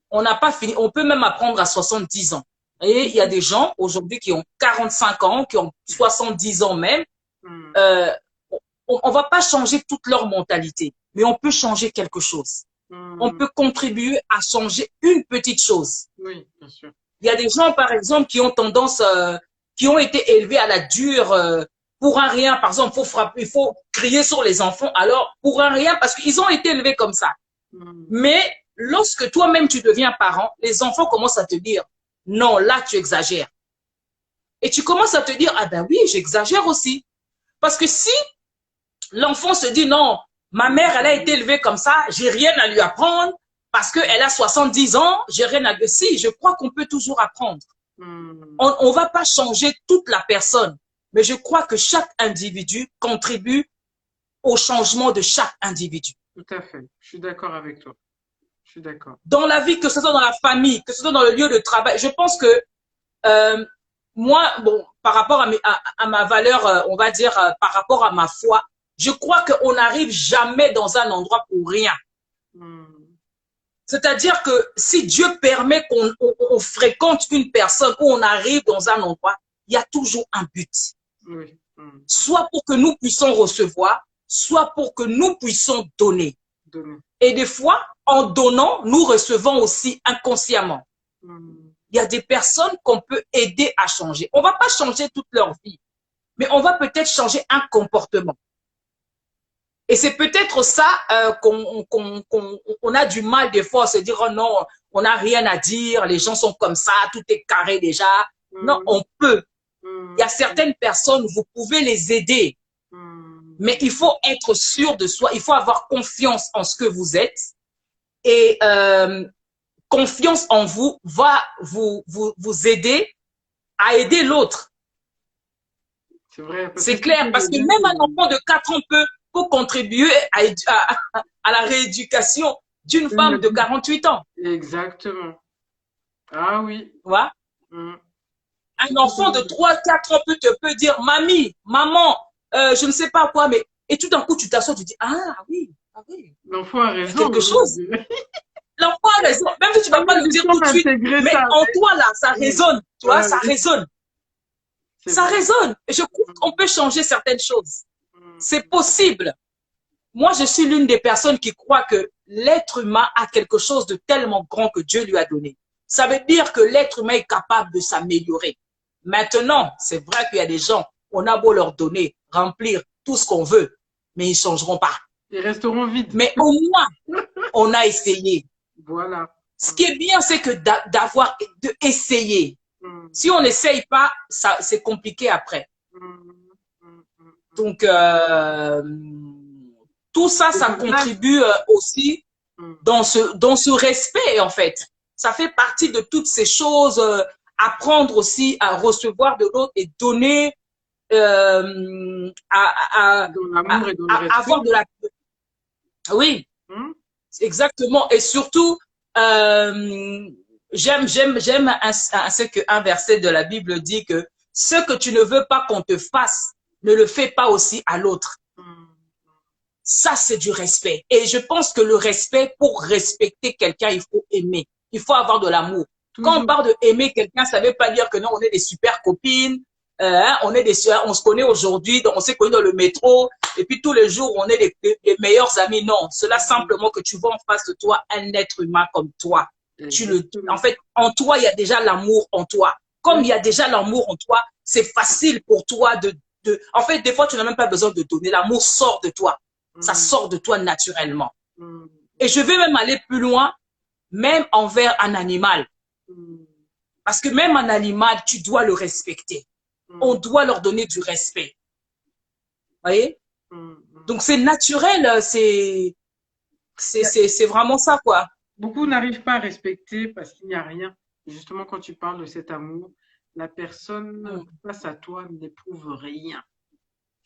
On n'a pas fini. On peut même apprendre à 70 ans. Et il y a des gens aujourd'hui qui ont 45 ans, qui ont 70 ans même. Euh, on va pas changer toute leur mentalité, mais on peut changer quelque chose. On peut contribuer à changer une petite chose. Oui, bien sûr. Il y a des gens, par exemple, qui ont tendance, qui ont été élevés à la dure pour un rien. Par exemple, il faut crier sur les enfants. Alors, pour un rien, parce qu'ils ont été élevés comme ça. Mais lorsque toi-même tu deviens parent, les enfants commencent à te dire, non, là, tu exagères. Et tu commences à te dire, ah ben oui, j'exagère aussi. Parce que si l'enfant se dit, non, ma mère, elle a été élevée comme ça, j'ai rien à lui apprendre, parce qu'elle a 70 ans, j'ai rien à lui... Si, je crois qu'on peut toujours apprendre. On va pas changer toute la personne, mais je crois que chaque individu contribue au changement de chaque individu. Tout à fait. Je suis d'accord avec toi. Je suis d'accord. Dans la vie, que ce soit dans la famille, que ce soit dans le lieu de travail, je pense que moi, bon, par rapport à ma valeur, on va dire, par rapport à ma foi, je crois qu'on n'arrive jamais dans un endroit pour rien. C'est-à-dire que si Dieu permet qu'on fréquente une personne ou on arrive dans un endroit, il y a toujours un but. Oui. Soit pour que nous puissions recevoir, soit pour que nous puissions donner. Et des fois, en donnant, nous recevons aussi inconsciemment. Il y a des personnes qu'on peut aider à changer. On ne va pas changer toute leur vie, mais on va peut-être changer un comportement. Et c'est peut-être ça qu'on a du mal des fois à se dire, oh non, on n'a rien à dire, les gens sont comme ça, tout est carré déjà. Non, on peut. Il y a certaines personnes, vous pouvez les aider. Mais il faut être sûr de soi, il faut avoir confiance en ce que vous êtes. Et confiance en vous va vous aider à aider l'autre. C'est vrai. C'est clair, parce que même un enfant de 4 ans peut contribuer à la rééducation d'une femme de 48 ans. Exactement. Ah oui. Tu vois? Un enfant de 3-4 ans peut dire, mamie, maman, je ne sais pas quoi, mais... Et tout d'un coup, tu t'assois, tu dis, ah oui, ah oui. L'enfant a raison. Quelque chose. L'enfant a raison. Même si tu ne vas pas le dire tout de suite, mais en toi, là, ça résonne. Tu vois, ça résonne. Ça résonne. Et je trouve qu'on peut changer certaines choses. C'est possible. Moi, je suis l'une des personnes qui croit que l'être humain a quelque chose de tellement grand que Dieu lui a donné. Ça veut dire que l'être humain est capable de s'améliorer. Maintenant, c'est vrai qu'il y a des gens, on a beau leur donner, remplir tout ce qu'on veut, mais ils ne changeront pas. Ils resteront vides. Mais au moins, on a essayé. Voilà. Ce qui est bien, c'est que d'essayer. Si on n'essaye pas, c'est compliqué après. Donc, tout ça, ça contribue aussi dans ce respect, en fait. Ça fait partie de toutes ces choses, apprendre aussi à recevoir de l'autre et donner, avoir de la... Oui, exactement. Et surtout, j'aime un verset de la Bible dit que ce que tu ne veux pas qu'on te fasse, ne le fais pas aussi à l'autre. Ça, c'est du respect. Et je pense que le respect, pour respecter quelqu'un, il faut aimer. Il faut avoir de l'amour. Quand on parle de aimer quelqu'un, ça ne veut pas dire que non, on est des super copines, on se connaît aujourd'hui, on s'est connus dans le métro, et puis tous les jours, on est les meilleurs amis. Non, cela simplement que tu vois en face de toi un être humain comme toi. En fait, en toi, il y a déjà l'amour en toi. Comme il y a déjà l'amour en toi, c'est facile pour toi en fait, des fois, tu n'as même pas besoin de donner. L'amour sort de toi. Ça sort de toi naturellement. Et je vais même aller plus loin, même envers un animal. Parce que même un animal, tu dois le respecter. On doit leur donner du respect. Vous voyez? Donc, c'est naturel. C'est vraiment ça, quoi. Beaucoup n'arrivent pas à respecter parce qu'il n'y a rien. Justement, quand tu parles de cet amour, la personne face à toi n'éprouve rien.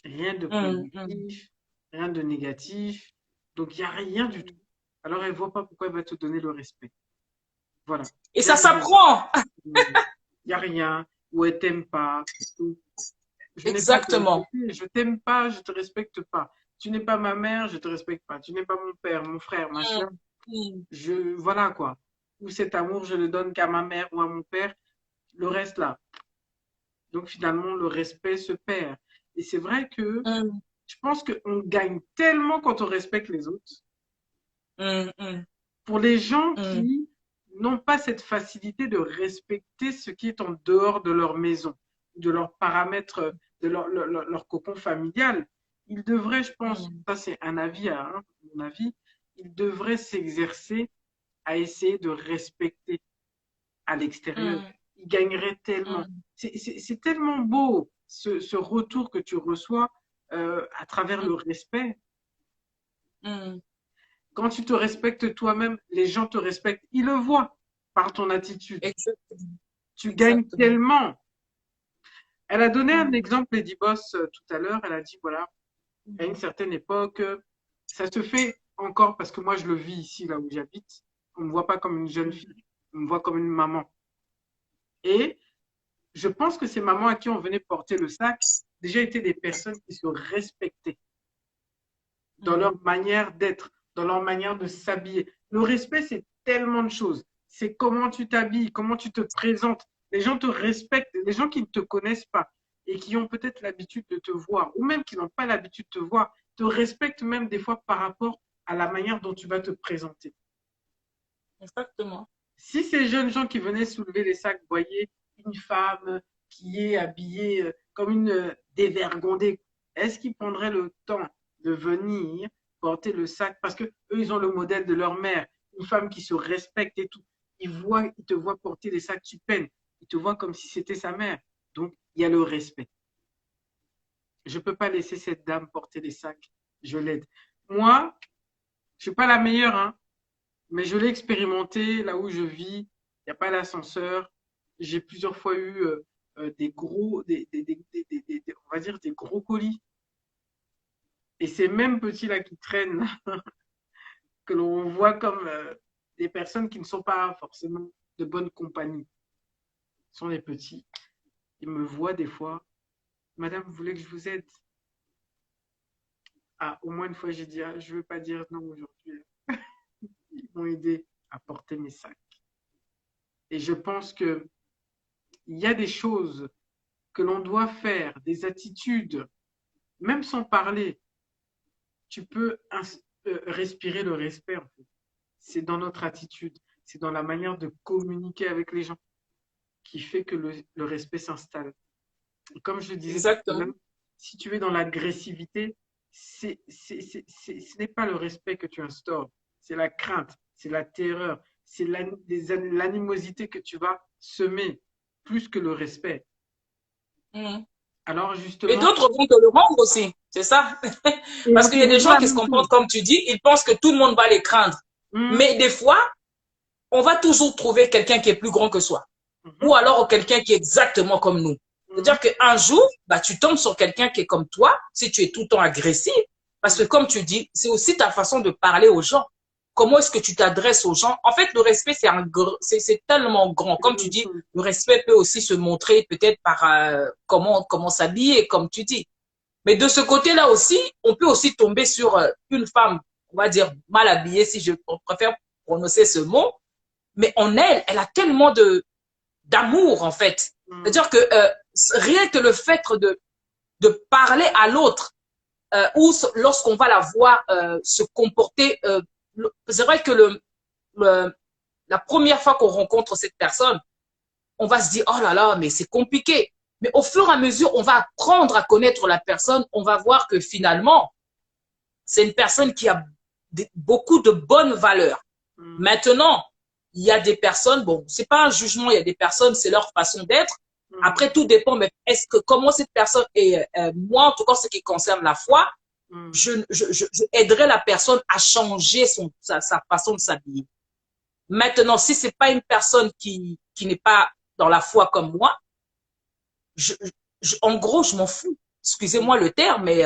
Rien de positif, rien de négatif. Donc, il n'y a rien du tout. Alors, elle ne voit pas pourquoi elle va te donner le respect. Voilà. Et Il n'y a ça rien. s'apprend. Il n'y a rien. Ou elle t'aime pas. Je n'ai pas à te Exactement. respecter. Je t'aime pas, je te respecte pas. Tu n'es pas ma mère, je te respecte pas. Tu n'es pas mon père, mon frère, ma Mm, soeur. mm, Voilà quoi. Ou cet amour, je le donne qu'à ma mère ou à mon père. Le reste là. Donc finalement, le respect se perd. Et c'est vrai que mm, je pense qu'on gagne tellement quand on respecte les autres. mm, mm, Pour les gens mm, qui n'ont pas cette facilité de respecter ce qui est en dehors de leur maison, de leurs paramètres, de leur cocon familial, ils devraient, je pense, mm, ça c'est un avis, hein, mon avis, ils devraient s'exercer à essayer de respecter à l'extérieur. mm, Ils gagneraient tellement. mm, C'est tellement beau ce retour que tu reçois à travers le respect. mm. Quand tu te respectes toi-même, les gens te respectent. Ils le voient par ton attitude. Exactement. Tu gagnes Exactement. tellement. Elle a donné un Mm, exemple, Lady Boss, tout à l'heure. Elle a dit, voilà, à une mm, certaine époque, ça se fait encore parce que moi, je le vis ici, là où j'habite. On ne me voit pas comme une jeune mm, fille. On me voit comme une maman. Et je pense que ces mamans à qui on venait porter le sac, déjà étaient des personnes qui se respectaient dans mm. leur manière d'être, dans leur manière de s'habiller. Le respect, c'est tellement de choses. C'est comment tu t'habilles, comment tu te présentes. Les gens te respectent. Les gens qui ne te connaissent pas et qui ont peut-être l'habitude de te voir, ou même qui n'ont pas l'habitude de te voir, te respectent même des fois par rapport à la manière dont tu vas te présenter. Exactement. Si ces jeunes gens qui venaient soulever les sacs voyaient une femme qui est habillée comme une dévergondée, est-ce qu'ils prendraient le temps de venir porter le sac? Parce que eux, ils ont le modèle de leur mère, une femme qui se respecte et tout. Ils te voient porter des sacs qui peinent. Ils te voient comme si c'était sa mère. Donc, il y a le respect. Je ne peux pas laisser cette dame porter les sacs. Je l'aide. Moi, je ne suis pas la meilleure, hein, mais je l'ai expérimenté là où je vis. Il n'y a pas d'ascenseur. J'ai plusieurs fois eu des gros, on va dire des gros colis. Et ces mêmes petits-là qui traînent, que l'on voit comme des personnes qui ne sont pas forcément de bonne compagnie, sont les petits. Ils me voient des fois. Madame, vous voulez que je vous aide? Ah, au moins une fois, j'ai dit, ah, je ne veux pas dire non aujourd'hui. Ils m'ont aidé à porter mes sacs. Et je pense que il y a des choses que l'on doit faire, des attitudes, même sans parler, tu peux respirer le respect, en fait. C'est dans notre attitude, c'est dans la manière de communiquer avec les gens qui fait que le respect s'installe. Comme je le disais tout à l'heure, Exactement. si tu es dans l'agressivité, ce n'est pas le respect que tu instaures, c'est la crainte, c'est la terreur, c'est l'animosité que tu vas semer plus que le respect. Mm. Alors Et justement, d'autres vont te le rendre aussi. C'est ça. et Parce on qu'il te y a des rendra gens la qui se même chose. comportent comme tu dis, ils pensent que tout le monde va les craindre. Hum, Mais des fois, on va toujours trouver quelqu'un qui est plus grand que soi. hum, Ou alors quelqu'un qui est exactement comme nous. hum, C'est-à-dire qu'un jour, bah, tu tombes sur quelqu'un qui est comme toi, si tu es tout le temps agressif, parce que hum, comme tu dis, c'est aussi ta façon de parler aux gens. Comment est-ce que tu t'adresses aux gens? En fait, le respect, c'est tellement grand. c'est la Comme tu même dis, chose. le respect peut aussi se montrer peut-être par comment s'habiller, comme tu dis. Mais de ce côté-là aussi, on peut aussi tomber sur une femme, on va dire mal habillée, si je préfère prononcer ce mot, mais en elle, elle a tellement d'amour en fait. Hum, C'est-à-dire que rien que le fait de parler à l'autre ou lorsqu'on va la voir se comporter, c'est vrai que le, la première fois qu'on rencontre cette personne, on va se dire oh là là, mais c'est compliqué. Mais au fur et à mesure, on va apprendre à connaître la personne, on va voir que finalement, c'est une personne qui a beaucoup de bonnes valeurs. hum, Maintenant, il y a des personnes, bon, c'est pas un jugement, il y a des personnes, c'est leur façon d'être. hum, Après, tout dépend, mais est-ce que comment cette personne est, moi, en tout cas, ce qui concerne la foi, hum. je aiderai la personne à changer sa façon de s'habiller. Maintenant, si c'est pas une personne qui n'est pas dans la foi comme moi, je, en gros, je m'en fous. Excusez-moi le terme, mais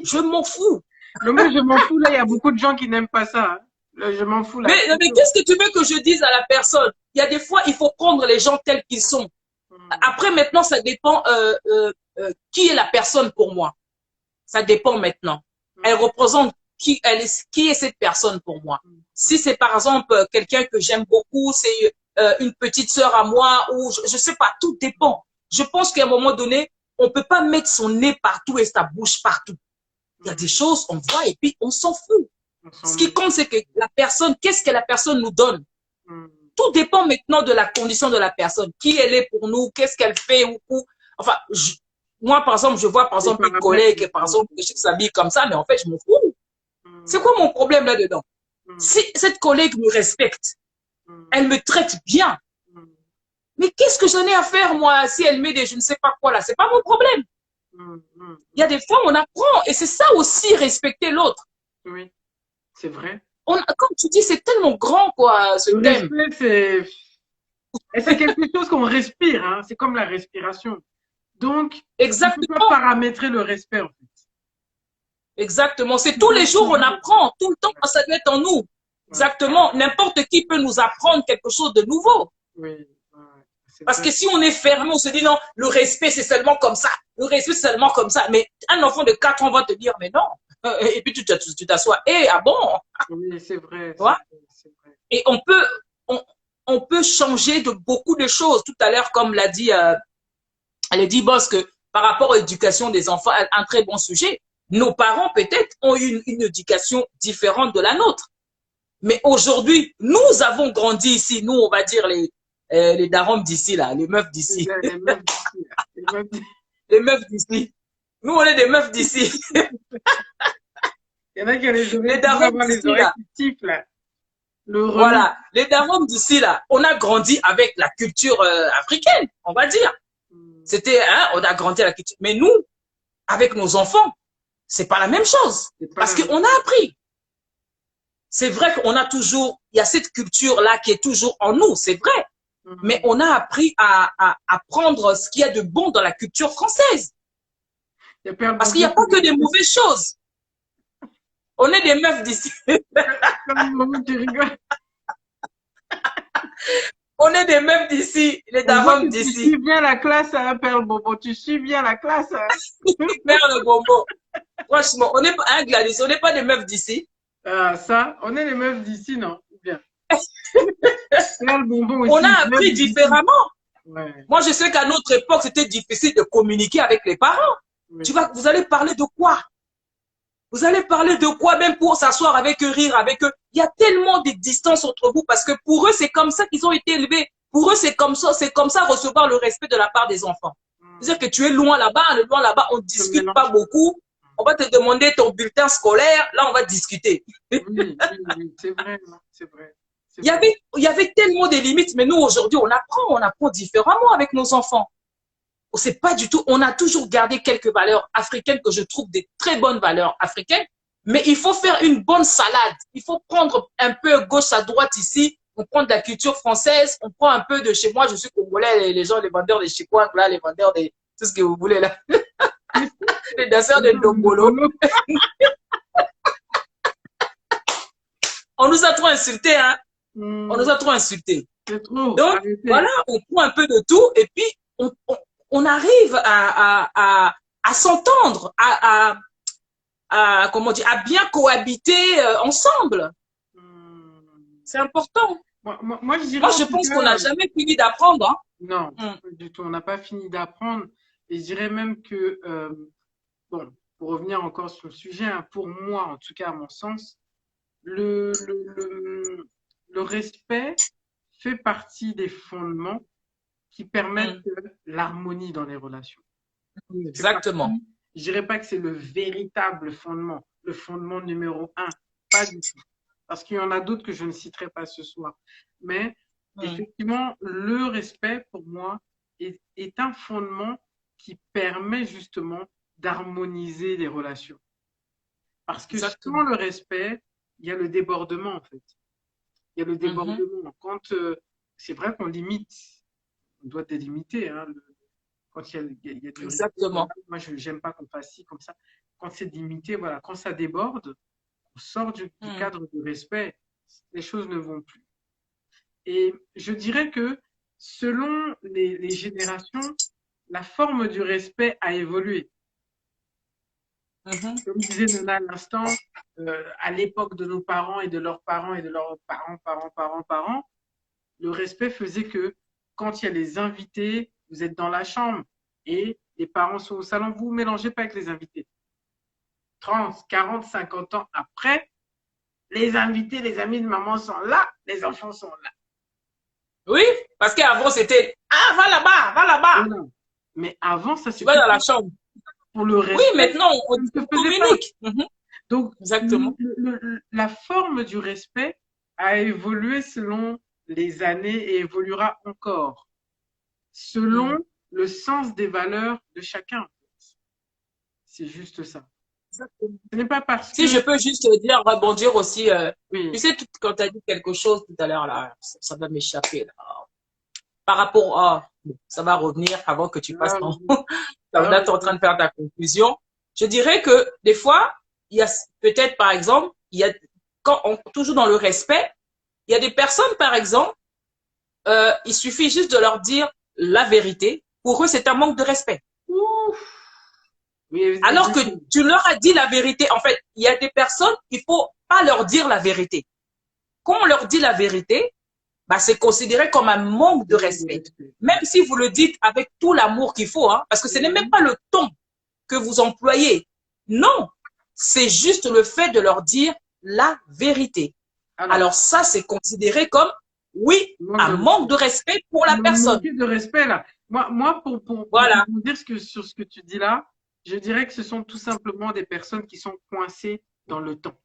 je m'en fous. Le mot je m'en fous, là, il y a beaucoup de gens qui n'aiment pas ça, hein. Le je m'en fous, là. Mais qu'est-ce que tu veux que je dise à la personne? il y a des fois, il faut prendre les gens tels qu'ils sont. Après, maintenant, ça dépend qui est la personne pour moi. Ça dépend maintenant. Elle représente qui est cette personne pour moi. Si c'est par exemple quelqu'un que j'aime beaucoup, c'est une petite sœur à moi, ou je sais pas, tout dépend. Je pense qu'à un moment donné, on peut pas mettre son nez partout et sa bouche partout. Il y a des choses, on voit et puis on s'en fout. Ce qui compte, c'est que la personne, qu'est-ce que la personne nous donne? Tout dépend maintenant de la condition de la personne. Qui elle est pour nous, qu'est-ce qu'elle fait ou enfin, moi, par exemple, je vois, par exemple, une collègue, par exemple, qui s'habille comme ça, mais en fait, je m'en fous. C'est quoi mon problème là-dedans? Si cette collègue me respecte, elle me traite bien, mais qu'est-ce que j'en ai à faire, moi, si elle met des je ne sais pas quoi là? C'est pas mon problème. Il y a des fois, on apprend, et c'est ça aussi, respecter l'autre. Oui, c'est vrai. Comme tu dis, c'est tellement grand, quoi, ce thème. Le respect, c'est quelque chose qu'on respire, hein. C'est comme la respiration. Donc, exactement. on ne peut pas paramétrer le respect, en fait. Exactement. C'est tous les jours, on apprend. Tout le temps, ça doit être en nous. Exactement. N'importe qui peut nous apprendre quelque chose de nouveau. Oui. Parce que si on est fermé, on se dit non, le respect, c'est seulement comme ça. Le respect, c'est seulement comme ça. Mais un enfant de 4 ans va te dire, mais non. Et puis tu t'assois. Eh, ah bon? Oui, c'est vrai. Et on peut changer de beaucoup de choses. Tout à l'heure, comme l'a dit, Bosque, par rapport à l'éducation des enfants, un très bon sujet. Nos parents, peut-être, ont eu une éducation différente de la nôtre. Mais aujourd'hui, nous avons grandi ici. Nous, on va dire les darons d'ici, là, les meufs d'ici. Les meufs d'ici. Nous, on est des meufs d'ici. Il y en a qui ont les darons d'ici, là. Voilà, les darons d'ici, là, on a grandi avec la culture africaine, on va dire. C'était, hein, on a grandi avec la culture. Mais nous, avec nos enfants, c'est pas la même chose. Parce qu'on a appris. C'est vrai qu'on a toujours, il y a cette culture-là qui est toujours en nous, c'est vrai. Mais on a appris à prendre ce qu'il y a de bon dans la culture française. Parce qu'il n'y a pas que des mauvaises choses. On est des meufs d'ici. On est des meufs d'ici, les darons d'ici. Tu suis bien la classe, hein, Perle Bobo. Tu suis bien la classe. Hein. Perle Bobo. Franchement, on n'est pas, hein, Gladys, on n'est pas des meufs d'ici. Ça, on est les meufs d'ici, non? Bien. Perle Bonbon aussi, on a appris différemment. Ouais. Moi, je sais qu'à notre époque, c'était difficile de communiquer avec les parents. Oui. Vous allez parler de quoi? Vous allez parler de quoi, même pour s'asseoir avec eux, rire avec eux. Il y a tellement de distance entre vous parce que pour eux, c'est comme ça qu'ils ont été élevés. Pour eux, c'est comme ça recevoir le respect de la part des enfants. C'est-à-dire que tu es loin là-bas, on ne discute pas beaucoup. On va te demander ton bulletin scolaire, là, on va discuter. Oui, c'est vrai, c'est vrai. Il y avait tellement de limites, mais nous, aujourd'hui, on apprend différemment avec nos enfants. C'est pas du tout, on a toujours gardé quelques valeurs africaines que je trouve des très bonnes valeurs africaines, mais il faut faire une bonne salade. Il faut prendre un peu gauche à droite ici, on prend de la culture française, on prend un peu de chez moi, je suis congolais, les gens, les vendeurs de chikwang, là, les vendeurs de tout ce que vous voulez là. Les danseurs de Ndombolo. On nous a trop insultés, hein. On nous a trop insultés. Donc, voilà, on prend un peu de tout et puis on arrive à s'entendre, comment dire, à bien cohabiter ensemble. C'est important. Moi, je pense qu'on n'a jamais fini d'apprendre. Hein. Non, pas du tout. On n'a pas fini d'apprendre. Et je dirais même que, bon, pour revenir encore sur le sujet, hein, pour moi, en tout cas à mon sens, le respect fait partie des fondements qui permettent l'harmonie dans les relations. Exactement. Je dirais pas que c'est le véritable fondement, le fondement numéro 1, pas du tout. Parce qu'il y en a d'autres que je ne citerai pas ce soir. Mais effectivement, le respect, pour moi, est un fondement qui permet justement d'harmoniser les relations. Parce que sans le respect, il y a le débordement, en fait. Il y a le débordement. Quand c'est vrai qu'on limite, on doit délimiter. Hein, quand il y a du Exactement. Respect, moi, je n'aime pas qu'on fasse ci, comme ça. Quand c'est limité, voilà. Quand ça déborde, on sort du cadre du respect, les choses ne vont plus. Et je dirais que selon les générations, la forme du respect a évolué. Mhm. Comme disait Nona à l'instant, à l'époque de nos parents et de leurs parents et de leurs parents, le respect faisait que quand il y a les invités, vous êtes dans la chambre et les parents sont au salon, vous ne vous mélangez pas avec les invités. 30, 40, 50 ans après, les invités, les amis de maman sont là, les enfants sont là. Oui, parce qu'avant, c'était ah, va là-bas, va là-bas. Voilà. Mais avant, ça Tu vas c'était dans la chambre. pour le Oui, respect, maintenant, ça ne se on faisait pas. communique. Mhm. Donc, Exactement. la forme du respect a évolué selon les années et évoluera encore, selon Mhm. le sens des valeurs de chacun. C'est juste ça. Exactement. Ce n'est pas parce Si que, je peux juste dire, rebondir aussi, tu oui, sais, quand tu as dit quelque chose tout à l'heure, là, ça va m'échapper. Là. Par rapport à, bon, ça va revenir avant que tu passes ah, dans, ah, là, tu es en train de faire ta conclusion. Je dirais que des fois, il y a peut-être, par exemple, il y a, quand on, toujours dans le respect, il y a des personnes, par exemple, il suffit juste de leur dire la vérité. Pour eux, c'est un manque de respect. ouf, oui, Alors que exactement. tu leur as dit la vérité. En fait, il y a des personnes, il faut pas leur dire la vérité. Quand on leur dit la vérité, bah, c'est considéré comme un manque de Manque de respect. respect. Même si vous le dites avec tout l'amour qu'il faut, hein, parce que ce n'est même Mhm. pas le ton que vous employez. Non, c'est juste le fait de leur dire la vérité. Alors, Alors ça, c'est considéré comme, oui, manque un de manque respect. de respect pour la personne. Manquer de respect, là. Moi pour Voilà. dire sur ce que tu dis là, je dirais que ce sont tout simplement des personnes qui sont coincées dans le temps.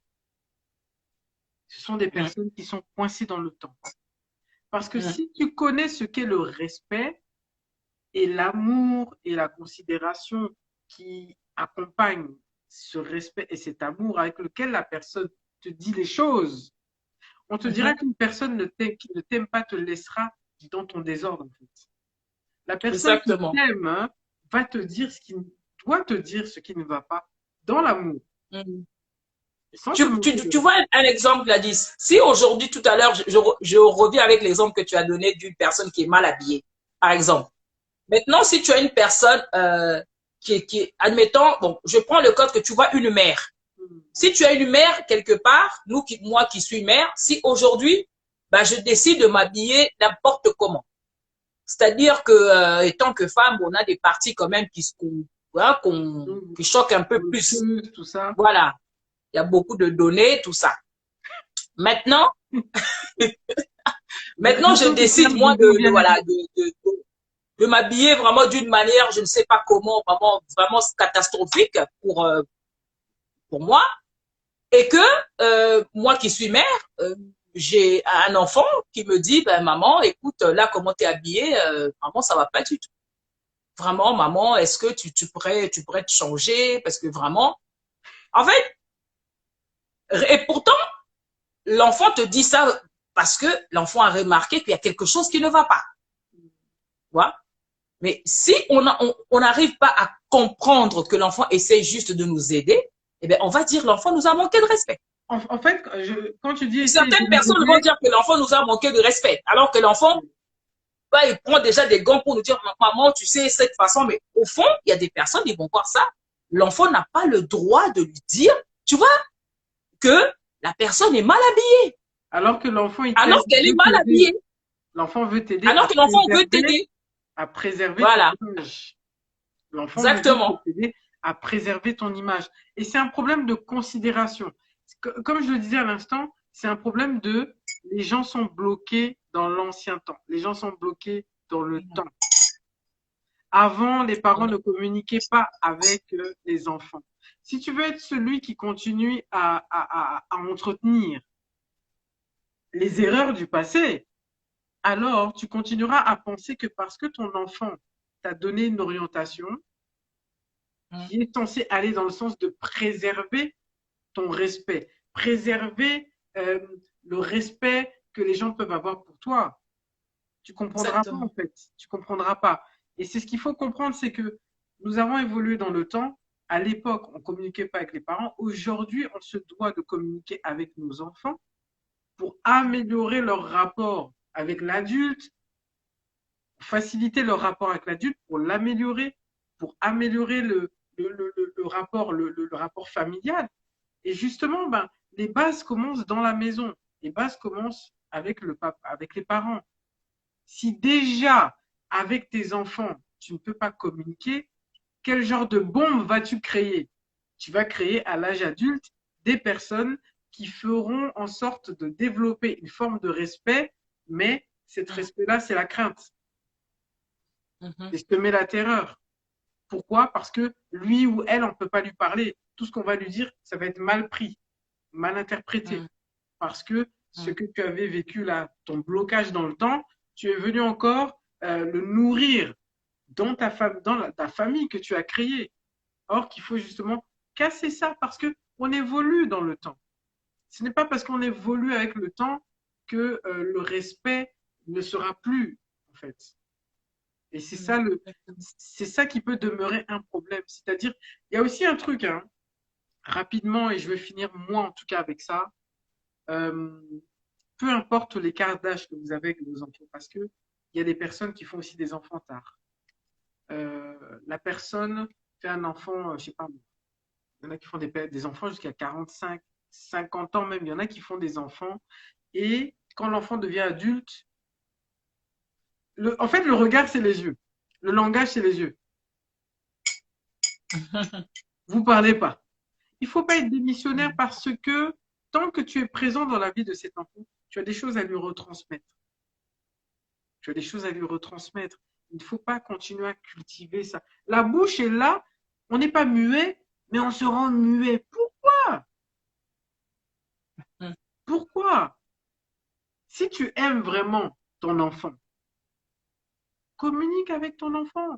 Ce sont des Mm, personnes qui sont coincées dans le temps. Parce que mm, si tu connais ce qu'est le respect et l'amour et la considération qui accompagnent ce respect et cet amour avec lequel la personne te dit les choses, on te dira mhm. qu'une personne qui ne t'aime pas te laissera dans ton désordre, en fait. La personne qui Exactement. t'aime, hein, va te dire ce qui doit te dire ce qui ne va pas dans l'amour, Mm. sans te moquer de Tu vois un exemple, Gladys. Si aujourd'hui, tout à l'heure, je reviens avec l'exemple que tu as donné d'une personne qui est mal habillée, par exemple. Maintenant, si tu as une personne admettons, bon, je prends le cas que tu vois une mère. Si tu as une mère quelque part, moi qui suis mère, si aujourd'hui, bah, je décide de m'habiller n'importe comment. C'est-à-dire que, étant que femme, on a des parties quand même voilà, qui choquent un peu plus. tout ça. Voilà. Il y a beaucoup de données, tout ça. Maintenant, maintenant, je Mettons des décide, termes moi, beaucoup bien voilà, habillés. de m'habiller vraiment d'une manière, je ne sais pas comment, vraiment, vraiment catastrophique pour moi. Et que, moi qui suis mère, j'ai un enfant qui me dit, ben, maman, écoute, là, comment t'es habillée, maman, ça va pas du tout. Vraiment, maman, est-ce que tu pourrais te changer? Parce que vraiment, en fait, et pourtant, l'enfant te dit ça parce que l'enfant a remarqué qu'il y a quelque chose qui ne va pas. Tu vois? Mais si on n'arrive pas à comprendre que l'enfant essaie juste de nous aider, eh bien, on va dire l'enfant nous a manqué de respect. En fait, quand tu dis Et essayer de certaines nous personnes vont aider, dire que l'enfant nous a manqué de respect, alors que l'enfant, bah, il prend déjà des gants pour nous dire, maman, tu sais, cette façon, mais au fond, il y a des personnes qui vont voir ça. L'enfant n'a pas le droit de lui dire, tu vois, que la personne est mal habillée, alors que l'enfant, il t'aide, alors qu'elle est veut mal t'aider. habillée, L'enfant veut t'aider alors que l'enfant veut t'aider. à préserver ton Voilà, image. L'enfant veut juste exactement. t'aider à préserver ton image. Et c'est un problème de considération. Comme je le disais à l'instant, c'est un problème de les gens sont bloqués dans l'ancien temps. Les gens sont bloqués dans le temps. Avant, les parents ne communiquaient pas avec les enfants. Si tu veux être celui qui continue à entretenir les erreurs du passé, alors tu continueras à penser que parce que ton enfant t'a donné une orientation qui est censée aller dans le sens de préserver ton respect, préserver le respect que les gens peuvent avoir pour toi. Tu comprendras pas en Exactement. fait, tu comprendras pas. Et c'est ce qu'il faut comprendre, c'est que nous avons évolué dans le temps. À l'époque, on communiquait pas avec les parents. Aujourd'hui, on se doit de communiquer avec nos enfants pour améliorer leur rapport avec l'adulte, faciliter leur rapport avec l'adulte pour l'améliorer, pour améliorer le rapport, le rapport familial. Et justement, ben, les bases commencent dans la maison. Les bases commencent avec le papa, avec les parents. Si déjà, avec tes enfants, tu ne peux pas communiquer, quel genre de bombe vas-tu créer? Tu vas créer à l'âge adulte des personnes qui feront en sorte de développer une forme de respect, mais cet respect-là, c'est la crainte. Et semer la terreur. Pourquoi? Parce que lui ou elle, on ne peut pas lui parler. Tout ce qu'on va lui dire, ça va être mal pris, mal interprété. Parce que ce que tu avais vécu là, ton blocage dans le temps, tu es venu encore le nourrir dans ta famille que tu as créée. Or qu'il faut justement casser ça parce que on évolue dans le temps. Ce n'est pas parce qu'on évolue avec le temps que le respect ne sera plus, en fait. Et c'est ça qui peut demeurer un problème. C'est-à-dire, il y a aussi un truc, hein, rapidement, et je vais finir moi en tout cas avec ça. Euh, peu importe l'écart d'âge que vous avez avec vos enfants, parce que il y a des personnes qui font aussi des enfants tard. La personne fait un enfant, je sais pas, il y en a qui font des enfants jusqu'à 45, 50 ans même. Il y en a qui font des enfants. Et quand l'enfant devient adulte, en fait, le regard, c'est les yeux. Le langage, c'est les yeux. Vous parlez pas. Il faut pas être démissionnaire parce que tant que tu es présent dans la vie de cet enfant, tu as des choses à lui retransmettre. Tu as des choses à lui retransmettre. Il ne faut pas continuer à cultiver ça. La bouche est là, on n'est pas muet, mais on se rend muet. Pourquoi? Pourquoi? Si tu aimes vraiment ton enfant, communique avec ton enfant.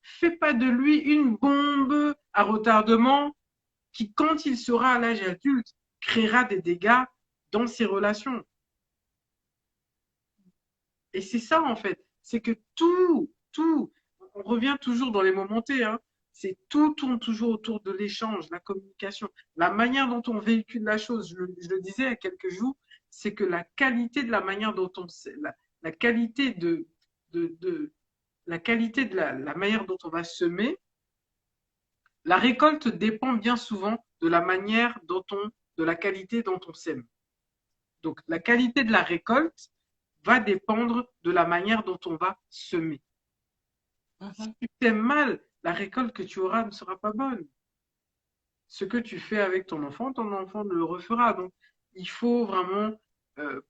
Fais pas de lui une bombe à retardement qui, quand il sera à l'âge adulte, créera des dégâts dans ses relations. Et c'est ça, en fait. C'est que on revient toujours dans les moments T, hein, c'est tout tourne toujours autour de l'échange, la communication, la manière dont on véhicule la chose. Je le disais il y a quelques jours, c'est que la qualité de la manière dont on, la qualité la manière dont on va semer, la récolte dépend bien souvent de la manière de la qualité dont on sème. Donc, la qualité de la récolte va dépendre de la manière dont on va semer. Si tu sèmes mal, la récolte que tu auras ne sera pas bonne. Ce que tu fais avec ton enfant le refera. Donc, il faut vraiment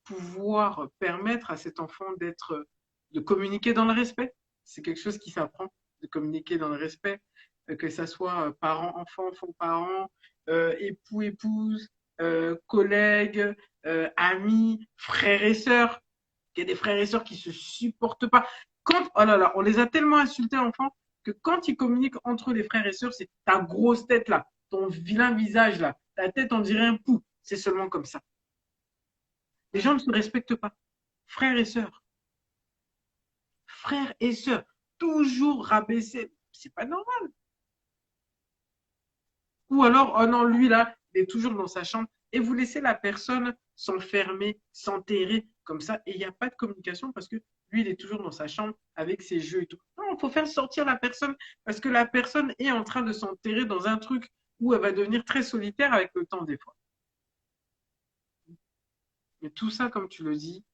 pouvoir permettre à cet enfant de communiquer dans le respect. C'est quelque chose qui s'apprend, de communiquer dans le respect, que ça soit parents-enfants, enfants-parents, époux-épouse, collègues, amis, frères et sœurs. Il y a des frères et sœurs qui se supportent pas. Oh là là, on les a tellement insultés enfants que quand ils communiquent entre les frères et sœurs, c'est ta grosse tête là, ton vilain visage là, ta tête on dirait un pou. C'est seulement comme ça. Les gens ne se respectent pas. Frères et sœurs. Frères et sœurs. Toujours rabaisser. C'est pas normal. Ou alors, oh non, lui là, il est toujours dans sa chambre et vous laissez la personne s'enfermer, s'enterrer comme ça et il n'y a pas de communication parce que lui, il est toujours dans sa chambre avec ses jeux et tout. Non, il faut faire sortir la personne parce que la personne est en train de s'enterrer dans un truc où elle va devenir très solitaire avec le temps des fois. Mais tout ça, comme tu le dis,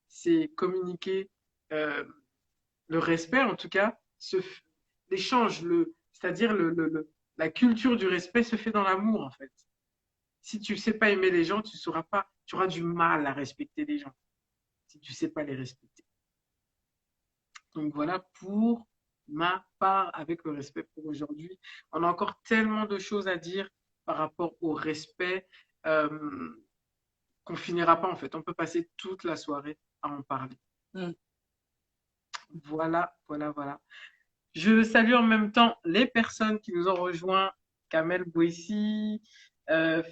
c'est communiquer le respect, en tout cas, l'échange, c'est-à-dire la culture du respect se fait dans l'amour, en fait. Si tu ne sais pas aimer les gens, tu sauras pas, tu auras du mal à respecter les gens si tu ne sais pas les respecter. Donc voilà pour ma part avec le respect pour aujourd'hui. On a encore tellement de choses à dire par rapport au respect qu'on finira pas en fait. On peut passer toute la soirée à en parler. Voilà, voilà, voilà. Je salue en même temps les personnes qui nous ont rejoints. Kamel Bouessi,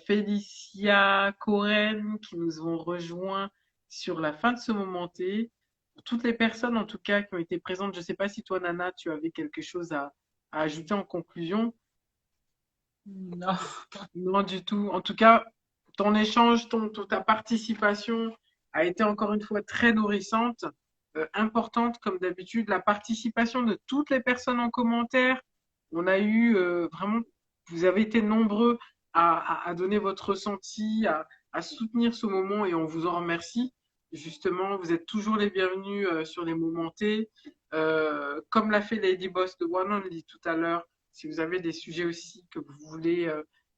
Félicia, Coren, qui nous ont rejoints sur la fin de ce moment T. Pour toutes les personnes, en tout cas, qui ont été présentes, je ne sais pas si toi, Nana, tu avais quelque chose à ajouter en conclusion. Non. Non, du tout. En tout cas, ton échange, ta participation a été encore une fois très nourrissante, importante comme d'habitude. La participation de toutes les personnes en commentaire. On a eu vraiment, vous avez été nombreux à donner votre ressenti, à soutenir ce moment et on vous en remercie. Justement, vous êtes toujours les bienvenus sur les moments T. Comme l'a fait Lady Boss de One Only tout à l'heure, si vous avez des sujets aussi que vous voulez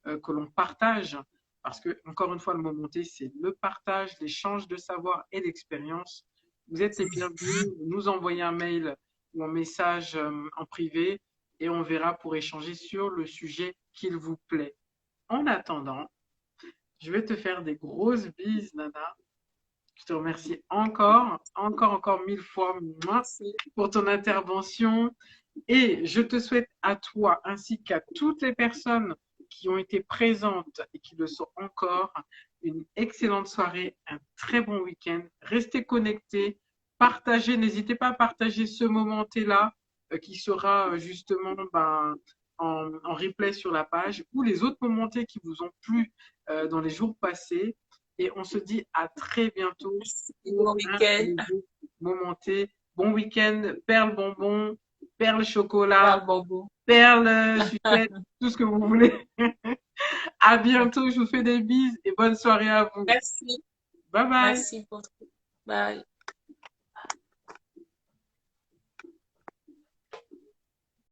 que l'on partage, parce que, encore une fois, le moment T, c'est le partage, l'échange de savoir et d'expérience. Vous êtes les bienvenus. Vous nous envoyez un mail ou un message en privé et on verra pour échanger sur le sujet qu'il vous plaît. En attendant, je vais te faire des grosses bises, Nana. Je te remercie encore mille fois pour ton intervention. Et je te souhaite à toi ainsi qu'à toutes les personnes qui ont été présentes et qui le sont encore une excellente soirée, un très bon week-end. Restez connectés, partagez, n'hésitez pas à partager ce moment là qui sera justement en replay sur la page ou les autres moments qui vous ont plu dans les jours passés. Et on se dit à très bientôt pour Bon week-end. un nouveau moment. Bon week-end, perles bonbons, perles chocolat, Parle, Bobo. perles sucette, tout ce que vous voulez. À bientôt, je vous fais des bises et bonne soirée à vous. Merci. Bye bye. Merci pour tout. Bye.